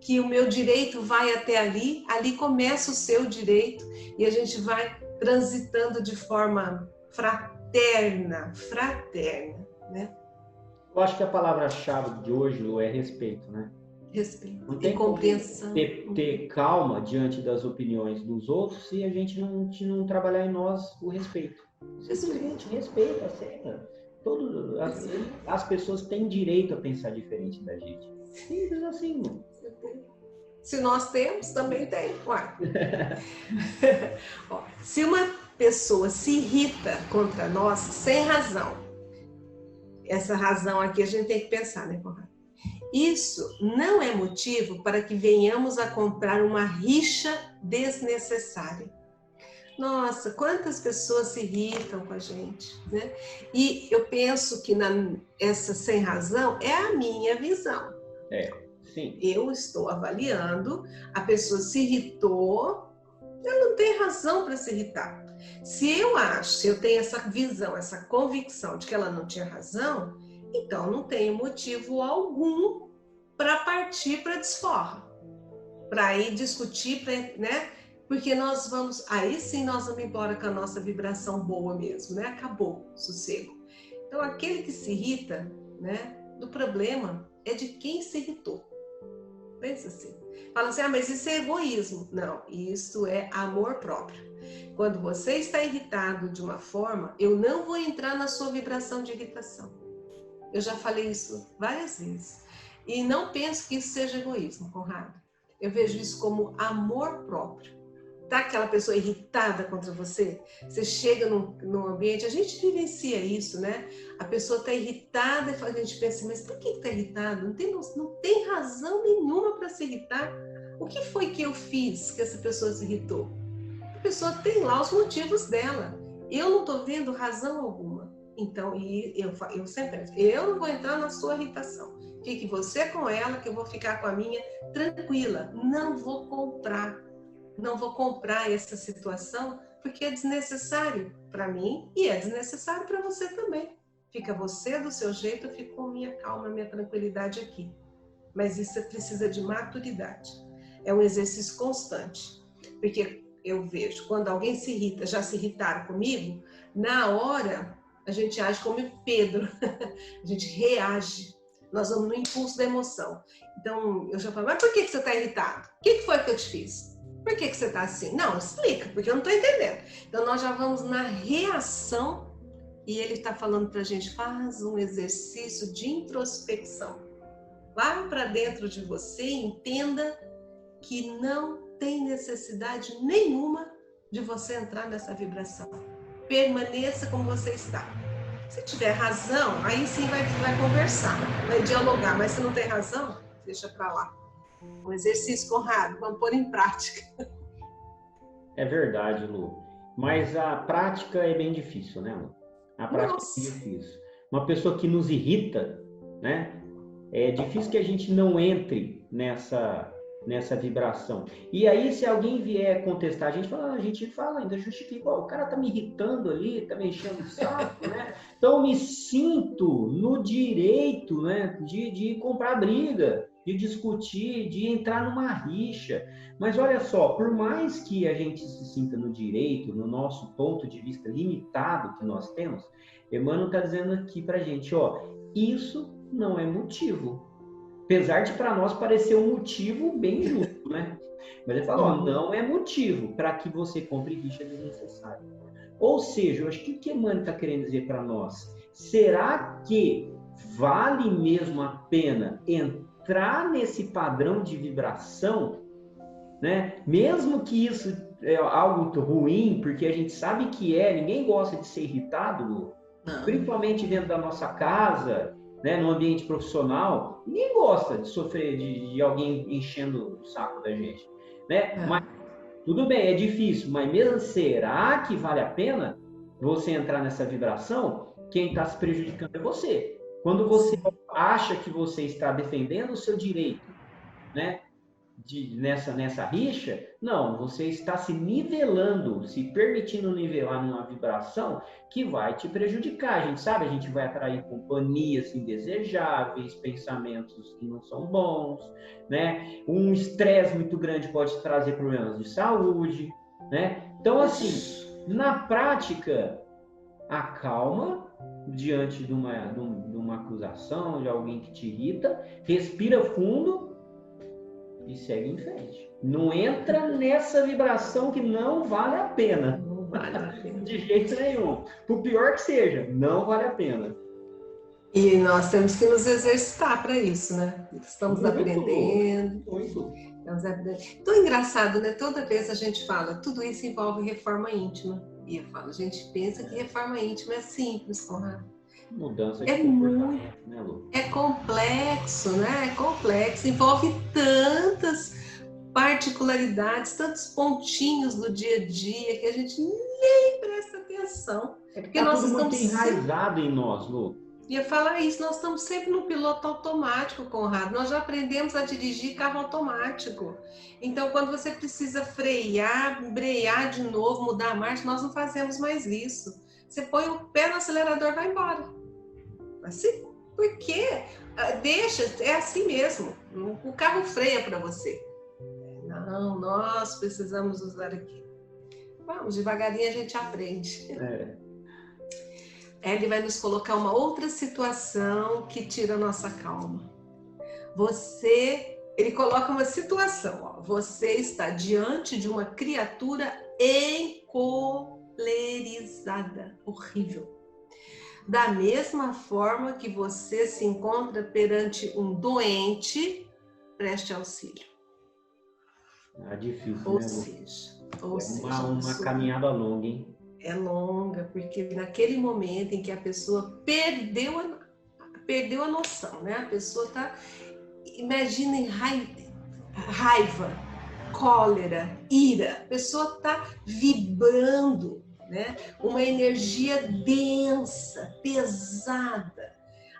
que o meu direito vai até ali, ali começa o seu direito, e a gente vai transitando de forma fraterna, né? Eu acho que a palavra-chave de hoje, Lu, é respeito, né? Respeito. Não tem e compreensão. Ter calma diante das opiniões dos outros se a gente não trabalhar em nós o respeito. Simplesmente respeita, aceita. As pessoas têm direito a pensar diferente da gente. Simples assim, mano. Se nós temos, também tem. Se pessoa se irrita contra nós sem razão, essa razão aqui a gente tem que pensar, né, Conrado? Isso não é motivo para que venhamos a comprar uma rixa desnecessária. Nossa, quantas pessoas se irritam com a gente, né? E eu penso que essa sem razão é a minha visão. Sim. Eu estou avaliando, a pessoa se irritou, ela não tem razão para se irritar. Se eu tenho essa visão, essa convicção de que ela não tinha razão, então não tenho motivo algum para partir para desforra, para ir discutir, né? Porque aí sim nós vamos embora com a nossa vibração boa mesmo, né? Acabou o sossego. Então aquele que se irrita, né? Do problema é de quem se irritou. Pensa assim. Fala assim, mas isso é egoísmo. Não, isso é amor próprio. Quando você está irritado de uma forma, eu não vou entrar na sua vibração de irritação. Eu já falei isso várias vezes. E não penso que isso seja egoísmo, Conrado. Eu vejo isso como amor próprio. Tá aquela pessoa irritada contra você? Você chega num ambiente, a gente vivencia isso, né? A pessoa está irritada e a gente pensa, mas por que está irritada? Não tem razão nenhuma para se irritar. O que foi que eu fiz que essa pessoa se irritou? A pessoa tem lá os motivos dela. Eu não estou vendo razão alguma. Então, eu sempre digo, eu não vou entrar na sua irritação. Fique você com ela, que eu vou ficar com a minha tranquila. Não vou comprar essa situação, porque é desnecessário para mim e é desnecessário para você também. Fica você do seu jeito, eu fico com minha calma, minha tranquilidade aqui. Mas isso precisa de maturidade. É um exercício constante. Porque eu vejo, quando alguém se irrita, já se irritaram comigo, na hora a gente age como Pedro. A gente reage. Nós vamos no impulso da emoção. Então, eu já falo, mas por que você está irritado? O que foi que eu te fiz? Por que você está assim? Não, explica, porque eu não estou entendendo. Então, nós já vamos na reação e ele está falando para a gente, faz um exercício de introspecção. Vá para dentro de você e entenda que não tem necessidade nenhuma de você entrar nessa vibração. Permaneça como você está. Se tiver razão, aí sim vai conversar, vai dialogar. Mas se não tem razão, deixa para lá. Um exercício, Conrado, vamos pôr em prática. É verdade, Lu. Mas a prática é bem difícil, né, Lu? A prática é bem difícil. Uma pessoa que nos irrita, né? É difícil que a gente não entre nessa vibração. E aí, se alguém vier contestar, a gente fala ainda, justifica, o cara tá me irritando ali, tá me enchendo o saco, né? Então, eu me sinto no direito, né, de comprar briga, de discutir, de entrar numa rixa. Mas olha só, por mais que a gente se sinta no direito, no nosso ponto de vista limitado que nós temos, Emmanuel está dizendo aqui pra gente, isso não é motivo. Apesar de para nós parecer um motivo bem justo, né? Mas ele falou, não é motivo para que você compre rixa desnecessária. Ou seja, eu acho que o que Emmanuel está querendo dizer para nós? Será que vale mesmo a pena entrar nesse padrão de vibração, né? Mesmo que isso é algo ruim, porque a gente sabe que ninguém gosta de ser irritado, principalmente dentro da nossa casa, né, no ambiente profissional, ninguém gosta de sofrer de alguém enchendo o saco da gente, né? Mas tudo bem, é difícil, mas mesmo será que vale a pena você entrar nessa vibração? Quem está se prejudicando é você. Quando você acha que você está defendendo o seu direito, né, nessa rixa, não, você está se nivelando, se permitindo nivelar numa vibração que vai te prejudicar. A gente sabe, a gente vai atrair companhias indesejáveis, pensamentos que não são bons, né? Um estresse muito grande pode trazer problemas de saúde, né? Então, assim, na prática, a calma diante de uma acusação, de alguém que te irrita, respira fundo e segue em frente. Não entra nessa vibração que não vale a pena. Não vale a pena. De jeito nenhum. Por pior que seja, não vale a pena. E nós temos que nos exercitar para isso, né? Estamos aprendendo. Muito. Tão engraçado, né? Toda vez a gente fala, tudo isso envolve reforma íntima. E eu falo, a gente pensa que reforma íntima é simples, Conrado. Mudança de comportamento, né, Lu? É complexo, né? É complexo, envolve tantas particularidades, tantos pontinhos do dia a dia que a gente nem presta atenção. É que tá tudo muito enraizado em nós, Lu. Ia falar isso, nós estamos sempre no piloto automático, Conrado. Nós já aprendemos a dirigir carro automático. Então, quando você precisa frear, embrear de novo, mudar a marcha, nós não fazemos mais isso. Você põe o pé no acelerador e vai embora. Assim, por quê? Deixa, é assim mesmo. O carro freia para você. Não, nós precisamos usar aqui. Vamos, devagarinho a gente aprende. Ele vai nos colocar uma outra situação que tira a nossa calma. Ele coloca uma situação, ó, você está diante de uma criatura encolerizada, horrível. Da mesma forma que você se encontra perante um doente, preste auxílio. É difícil, Ou né, Lu? seja, uma caminhada longa, hein? É longa, porque naquele momento em que a pessoa perdeu a noção, né? A pessoa está, imaginem raiva, cólera, ira, a pessoa está vibrando, né? Uma energia densa, pesada.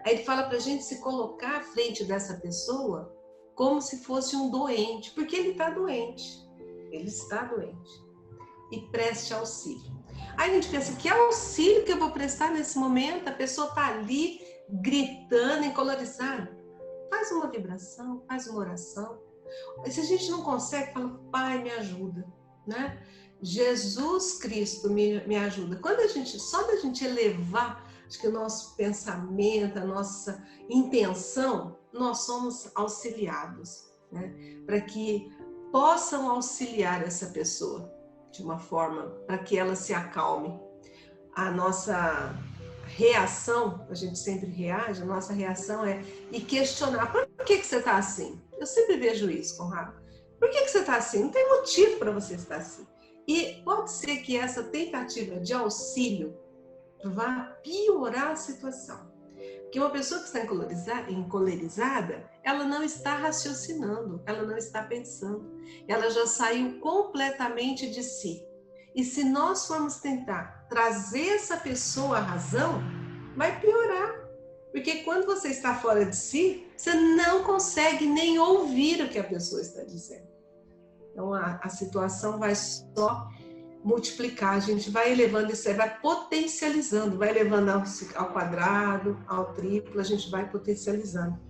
Aí ele fala para a gente se colocar à frente dessa pessoa como se fosse um doente, porque ele está doente, ele está doente. E preste auxílio. Aí a gente pensa, que auxílio que eu vou prestar nesse momento? A pessoa está ali gritando, encolorizada. Faz uma vibração, faz uma oração. Se a gente não consegue, fala, Pai, me ajuda, né? Jesus Cristo me ajuda. Só da gente elevar, acho que o nosso pensamento, a nossa intenção, nós somos auxiliados, né? Para que possam auxiliar essa pessoa de uma forma para que ela se acalme. A nossa reação, a gente sempre reage, a nossa reação é questionar, por que você está assim? Eu sempre vejo isso, Conrado. Por que você está assim? Não tem motivo para você estar assim. E pode ser que essa tentativa de auxílio vá piorar a situação. Porque uma pessoa que está encolerizada, ela não está raciocinando, ela não está pensando. Ela já saiu completamente de si. E se nós formos tentar trazer essa pessoa à razão, vai piorar. Porque quando você está fora de si, você não consegue nem ouvir o que a pessoa está dizendo. Então a situação vai só multiplicar, a gente vai elevando isso aí, vai potencializando, vai levando ao quadrado, ao triplo, a gente vai potencializando.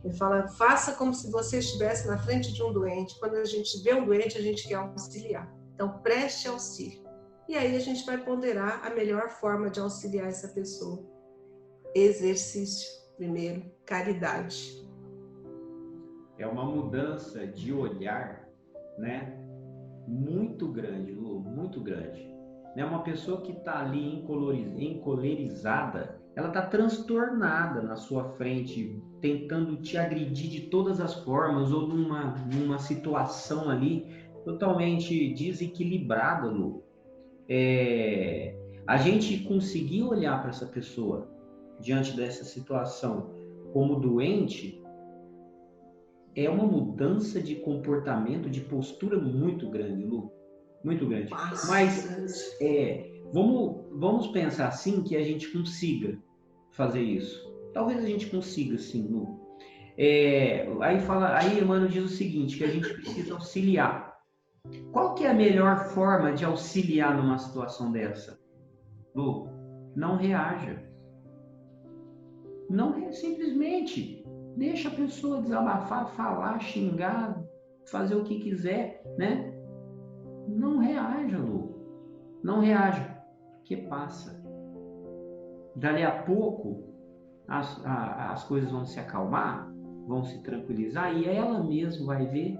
Ele fala, faça como se você estivesse na frente de um doente. Quando a gente vê um doente, a gente quer auxiliar. Então, preste auxílio. E aí a gente vai ponderar a melhor forma de auxiliar essa pessoa. Exercício, primeiro, caridade. É uma mudança de olhar, né? Muito grande, Lu, muito grande. Né? Uma pessoa que está ali encolerizada, ela está transtornada na sua frente, tentando te agredir de todas as formas, ou numa situação ali totalmente desequilibrada, Lu. A gente conseguir olhar para essa pessoa diante dessa situação como doente é uma mudança de comportamento, de postura muito grande, Lu. Muito grande. Mas vamos pensar assim que a gente consiga fazer isso. Talvez a gente consiga, sim, Lu. Aí Emmanuel diz o seguinte, que a gente precisa auxiliar. Qual que é a melhor forma de auxiliar numa situação dessa? Lu, não reaja. Não simplesmente deixa a pessoa desabafar, falar, xingar, fazer o que quiser, né? Não reaja, Lu. Não reaja, que passa. Dali a pouco, as coisas vão se acalmar, vão se tranquilizar, e ela mesma vai ver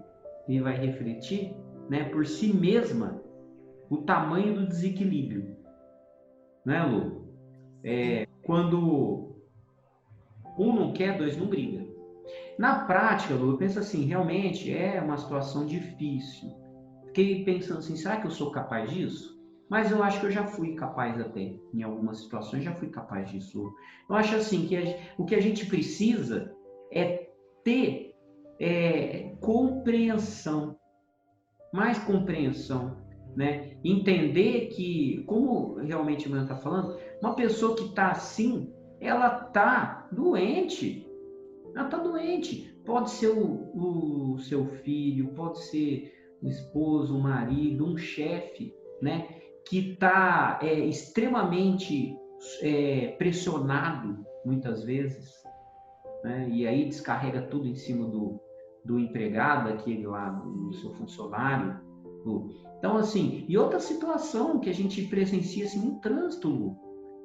e vai refletir, né, por si mesma o tamanho do desequilíbrio. Né, Lu? Quando um não quer, dois não brigam. Na prática, Lu, eu penso assim, realmente é uma situação difícil. Fiquei pensando assim, será que eu sou capaz disso? mas eu acho que eu já fui capaz até, em algumas situações, já fui capaz disso. Eu acho assim, que o que a gente precisa é ter compreensão, mais compreensão, né? Entender que, como realmente o Leandro está falando, uma pessoa que está assim, ela está doente. Ela está doente. Pode ser o seu filho, pode ser o esposo, o marido, um chefe, né? Que está extremamente pressionado, muitas vezes, né? E aí descarrega tudo em cima do empregado, aquele lá, do seu funcionário. Então, assim, e outra situação que a gente presencia assim, no trânsito, Lu.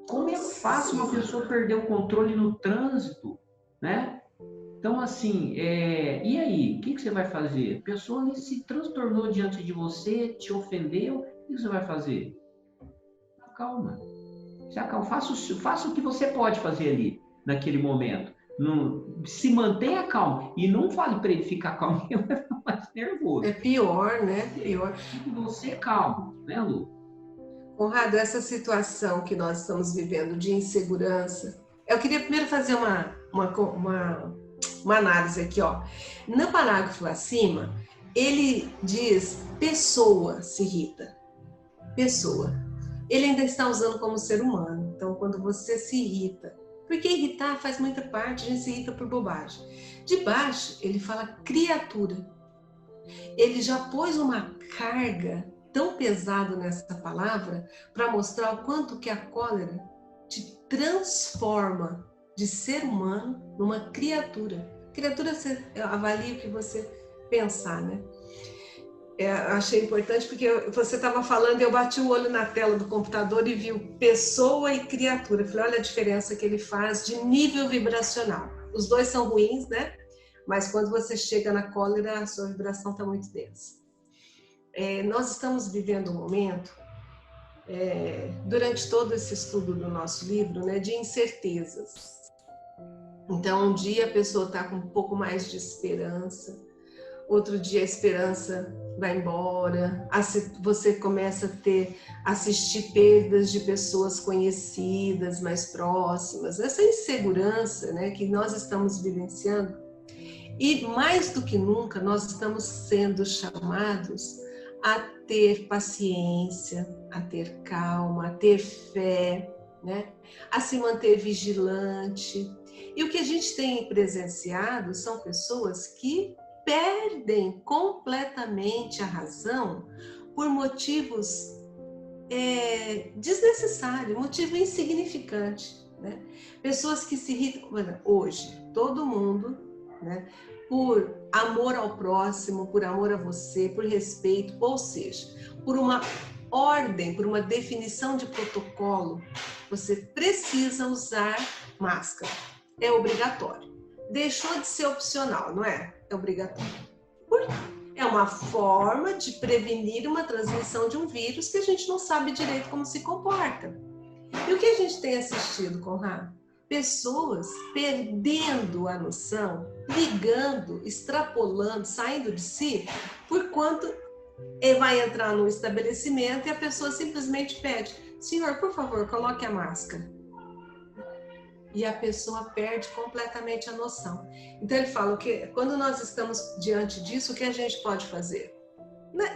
Como é fácil uma pessoa perder o controle no trânsito, né? Então, assim, e aí? O que você vai fazer? A pessoa ali se transtornou diante de você, te ofendeu, o que você vai fazer? Calma. Se acalma. Faça o que você pode fazer ali, naquele momento. Não, se mantenha calmo. E não fale para ele ficar calmo, ele vai ficar mais nervoso. É pior, né? Pior. Fique você calmo, né, Lu? Conrado, essa situação que nós estamos vivendo de insegurança, eu queria primeiro fazer uma análise aqui, ó. No parágrafo acima, ele diz pessoa se irrita. Pessoa. Ele ainda está usando como ser humano. Então, quando você se irrita, porque irritar faz muita parte, a gente se irrita por bobagem. De baixo, ele fala criatura. Ele já pôs uma carga tão pesada nessa palavra para mostrar o quanto que a cólera te transforma de ser humano numa criatura. Criatura, você avalia o que você pensar, né? Achei importante porque você estava falando e eu bati o olho na tela do computador e vi pessoa e criatura. Falei, olha a diferença que ele faz de nível vibracional. Os dois são ruins, né? Mas quando você chega na cólera, a sua vibração está muito densa. Nós estamos vivendo um momento, durante todo esse estudo do nosso livro, né, de incertezas. Então, um dia a pessoa está com um pouco mais de esperança, outro dia a esperança vai embora, você começa a assistir perdas de pessoas conhecidas, mais próximas, essa insegurança, né, que nós estamos vivenciando. E mais do que nunca, nós estamos sendo chamados a ter paciência, a ter calma, a ter fé, né? A se manter vigilante. E o que a gente tem presenciado são pessoas que perdem completamente a razão por motivos desnecessários, motivo insignificante, né? Pessoas que se irritam. Hoje, todo mundo, né, por amor ao próximo, por amor a você, por respeito, ou seja, por uma ordem, por uma definição de protocolo, você precisa usar máscara. É obrigatório. Deixou de ser opcional, não é? É obrigatório. Por quê? É uma forma de prevenir uma transmissão de um vírus que a gente não sabe direito como se comporta. E o que a gente tem assistido, Conrado? Pessoas perdendo a noção, ligando, extrapolando, saindo de si, por quanto vai entrar no estabelecimento e a pessoa simplesmente pede: senhor, por favor, coloque a máscara. E a pessoa perde completamente a noção. Então ele fala que quando nós estamos diante disso, o que a gente pode fazer?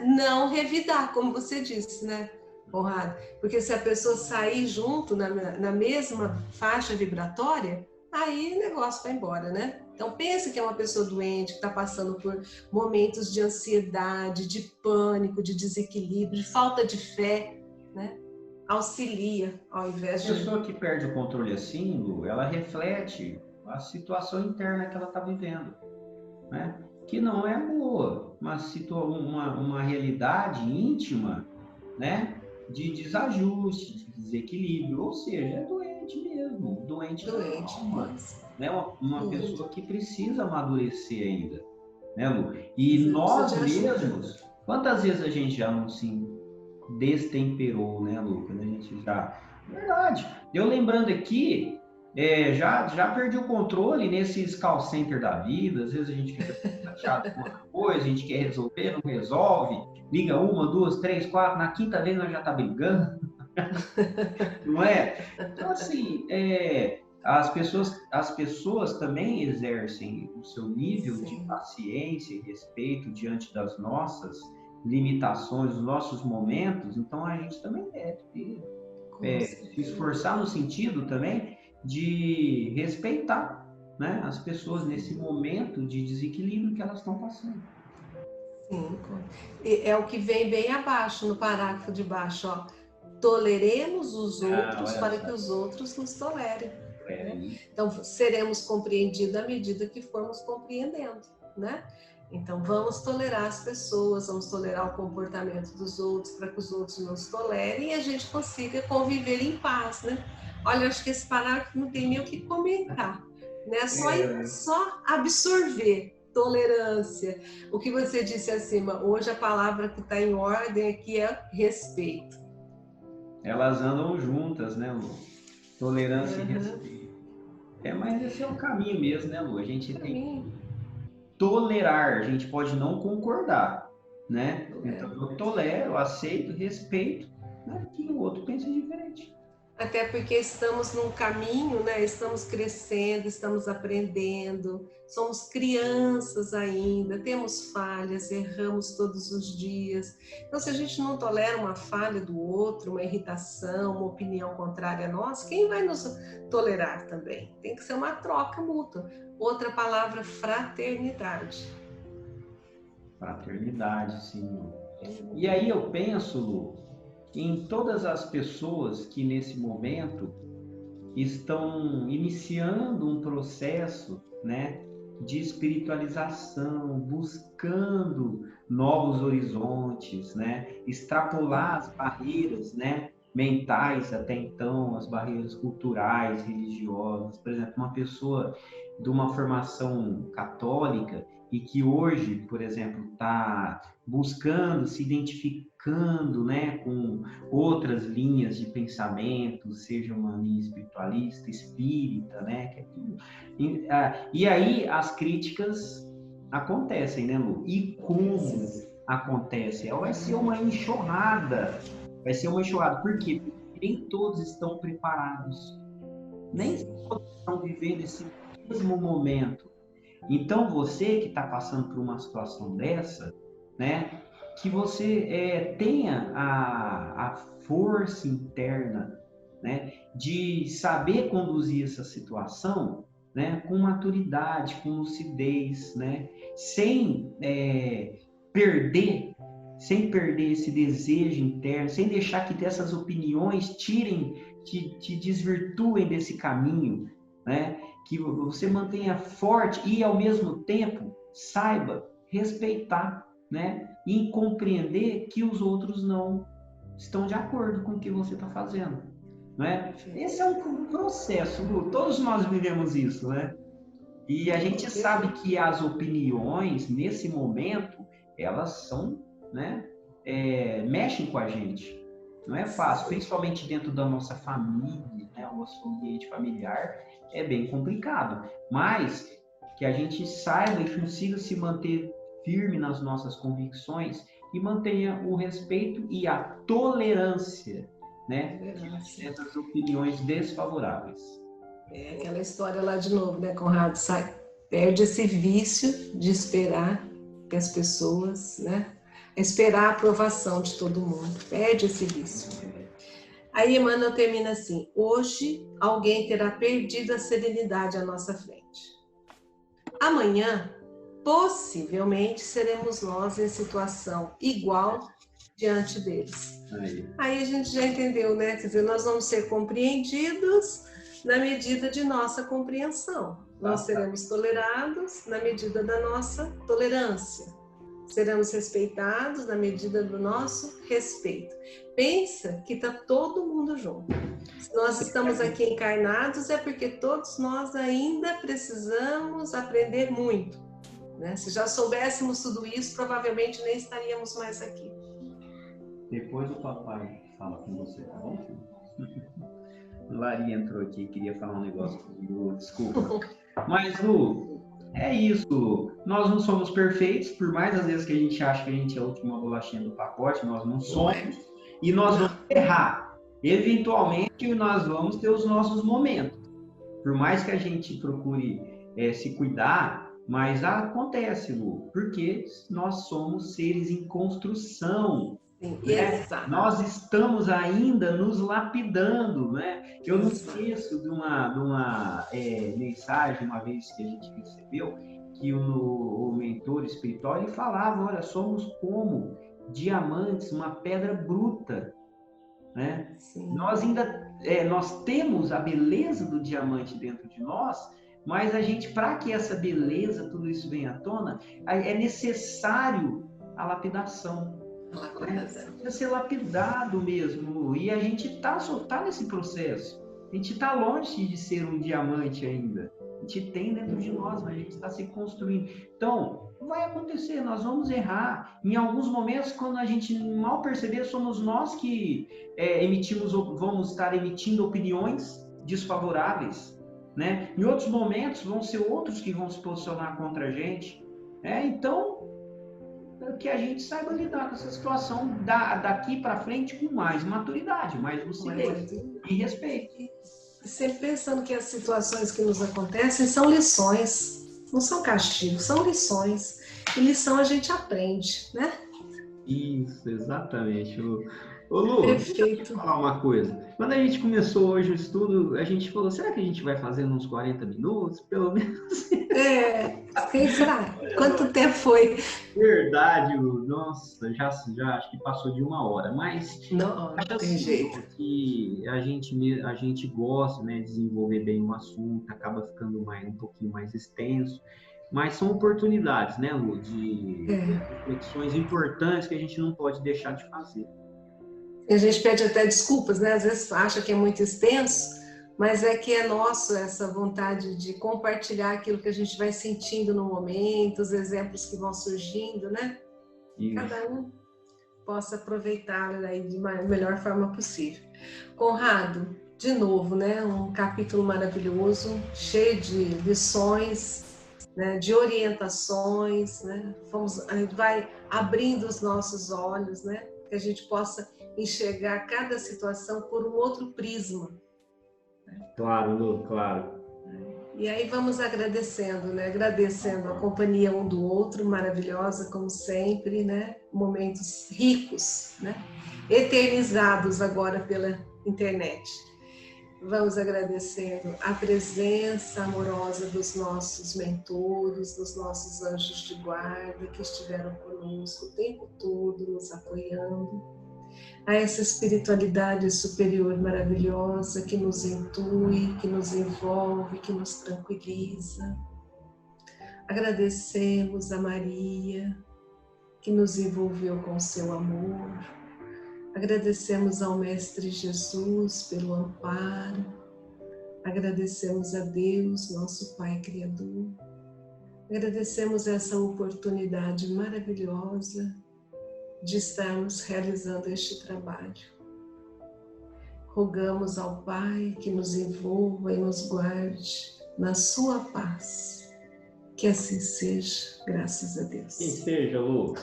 Não revidar, como você disse, né, Conrado? Porque se a pessoa sair junto na mesma faixa vibratória, aí o negócio vai embora, né? Então pense que é uma pessoa doente, que está passando por momentos de ansiedade, de pânico, de desequilíbrio, de falta de fé, né? Auxilia, ao invés de... A pessoa que perde o controle assim, Lu, ela reflete a situação interna que ela está vivendo, né? Que não é boa, mas uma realidade íntima, né? De desajuste, de desequilíbrio, ou seja, é doente mesmo, doente da alma, né? Uma pessoa que precisa amadurecer ainda, né, Lu? E nós mesmos, quantas vezes a gente já não se destemperou, né, Lu? Quando a gente já... Verdade. Eu lembrando aqui, Já perdi o controle nesses call center da vida. Às vezes a gente fica chateado com uma coisa, a gente quer resolver, não resolve. Liga uma, duas, três, quatro, na quinta vez nós já tá brigando, não é? Então, assim, as pessoas também exercem o seu nível de Sim, paciência e respeito diante das nossas limitações, dos nossos momentos. Então, a gente também deve com se certeza. esforçar no sentido também de respeitar, né, as pessoas nesse momento de desequilíbrio que elas estão passando. Sim, é o que vem bem abaixo, no parágrafo de baixo, ó. Toleremos os Ah, outros olha para só, que os outros nos tolerem. Né? isso. Então, seremos compreendidos à medida que formos compreendendo. Né? Então, vamos tolerar as pessoas, vamos tolerar o comportamento dos outros para que os outros nos tolerem e a gente consiga conviver em paz. Né? Olha, eu acho que esse parágrafo não tem nem o que comentar. Né? Só absorver. Tolerância. O que você disse acima, hoje a palavra que está em ordem aqui é respeito. Elas andam juntas, né, Lu? Tolerância e Uhum. respeito. Mas esse é o caminho mesmo, né, Lu? A gente Para tem que mim, tolerar, a gente pode não concordar, né? Então é. eu tolero, aceito, respeito, né, que o outro pense diferente. Até porque estamos num caminho, né? Estamos crescendo, estamos aprendendo, somos crianças ainda, temos falhas, erramos todos os dias. Então, se a gente não tolera uma falha do outro, uma irritação, uma opinião contrária a nós, quem vai nos tolerar também? Tem que ser uma troca mútua. Outra palavra, fraternidade. Fraternidade, sim, Lu. E aí eu penso, Lu, em todas as pessoas que nesse momento estão iniciando um processo, né, de espiritualização, buscando novos horizontes, né, extrapolar as barreiras, né, mentais até então, as barreiras culturais, religiosas. Por exemplo, uma pessoa de uma formação católica e que hoje, por exemplo, está buscando, se identificando, né, com outras linhas de pensamento, seja uma linha espiritualista, espírita, né? E aí as críticas acontecem, né, Lu? E como acontece? Vai ser uma enxurrada. Vai ser uma enxurrada. Por quê? Porque nem todos estão preparados. Nem todos estão vivendo esse mesmo momento. Então, você que está passando por uma situação dessa, né, que você tenha a força interna, né, de saber conduzir essa situação, né, com maturidade, com lucidez, né, sem perder, sem perder esse desejo interno, sem deixar que dessas opiniões te desvirtuem desse caminho, né? Que você mantenha forte e, ao mesmo tempo, saiba respeitar, né? E compreender que os outros não estão de acordo com o que você está fazendo, né? Esse é um processo, Lu. Todos nós vivemos isso, né? E a gente sabe que as opiniões, nesse momento, elas são, né? Mexem com a gente. Não é fácil, principalmente dentro da nossa família, né? O nosso ambiente familiar é bem complicado. Mas que a gente saiba e consiga se manter firme nas nossas convicções e mantenha o respeito e a tolerância, né? Diante dessas opiniões desfavoráveis. É aquela história lá de novo, né, Conrado? Perde esse vício de esperar que as pessoas, né? Esperar a aprovação de todo mundo. Perde esse vício. Aí Emmanuel termina assim: hoje alguém terá perdido a serenidade à nossa frente. Amanhã, possivelmente, seremos nós em situação igual diante deles. Aí a gente já entendeu, né? Quer dizer, nós vamos ser compreendidos na medida de nossa compreensão. Nós seremos tolerados na medida da nossa tolerância. Seremos respeitados na medida do nosso respeito. Pensa que está todo mundo junto. Se nós estamos aqui encarnados é porque todos nós ainda precisamos aprender muito. Né? Se já soubéssemos tudo isso, provavelmente nem estaríamos mais aqui. Depois o papai fala com você, tá bom, filho? Lari entrou aqui, queria falar um negócio comigo, desculpa. Mas, Lu, é isso, Lu. Nós não somos perfeitos, por mais às vezes que a gente acha que a gente é a última bolachinha do pacote, nós não somos. E nós vamos errar. Eventualmente, nós vamos ter os nossos momentos. Por mais que a gente procure se cuidar, mas acontece, Lu, porque nós somos seres em construção. Né? Nós estamos ainda nos lapidando, né? Eu não esqueço de uma mensagem uma vez que a gente recebeu, que o mentor espiritual ele falava, olha, somos como diamantes, uma pedra bruta, né? Nós ainda nós temos a beleza do diamante dentro de nós, mas a gente, para que essa beleza, tudo isso venha à tona, é necessário a lapidação. Precisa ser lapidado mesmo. E a gente está nesse processo. A gente está longe de ser um diamante ainda. A gente tem dentro de nós, mas a gente está se construindo. Então, vai acontecer, nós vamos errar. Em alguns momentos, quando a gente mal perceber, somos nós que vamos estar emitindo opiniões desfavoráveis. Né? Em outros momentos, vão ser outros que vão se posicionar contra a gente. Então, que a gente saiba lidar com essa situação daqui para frente com mais maturidade, mais lucidez e respeito. E sempre pensando que as situações que nos acontecem são lições, não são castigos, são lições. E lição a gente aprende, né? Isso, exatamente. Ô Lu, perfeito. Deixa eu falar uma coisa. Quando a gente começou hoje o estudo, a gente falou, será que a gente vai fazer uns 40 minutos, pelo menos? Quem será? Quanto tempo foi? Verdade, Lu. Nossa, já acho que passou de 1 hora, mas não tem jeito. Que a gente gosta, né, de desenvolver bem o assunto, acaba ficando um pouquinho mais extenso. Mas são oportunidades, né, Lu, de reflexões importantes que a gente não pode deixar de fazer. A gente pede até desculpas, né? Às vezes acha que é muito extenso, mas é que é nosso essa vontade de compartilhar aquilo que a gente vai sentindo no momento, os exemplos que vão surgindo, né? Isso. Cada um possa aproveitar aí de melhor forma possível. Conrado, de novo, né? Um capítulo maravilhoso, cheio de lições, né? De orientações, né? A gente vai abrindo os nossos olhos, né? Que a gente possa enxergar cada situação por um outro prisma. Claro, Lu, claro. E aí vamos agradecendo, né? Agradecendo a companhia um do outro, maravilhosa como sempre, né? Momentos ricos, né? Eternizados agora pela internet. Vamos agradecendo a presença amorosa dos nossos mentores, dos nossos anjos de guarda que estiveram conosco o tempo todo, nos apoiando. A essa espiritualidade superior maravilhosa que nos intui, que nos envolve, que nos tranquiliza. Agradecemos a Maria, que nos envolveu com seu amor. Agradecemos ao Mestre Jesus pelo amparo. Agradecemos a Deus, nosso Pai Criador. Agradecemos essa oportunidade maravilhosa de estarmos realizando este trabalho. Rogamos ao Pai que nos envolva e nos guarde na sua paz. Que assim seja, graças a Deus. Que seja, Lu.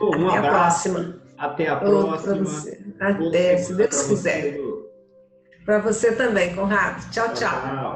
Um até abraço. Até a próxima. Até, se Deus quiser. Para você também, Conrado. Tchau, tchau.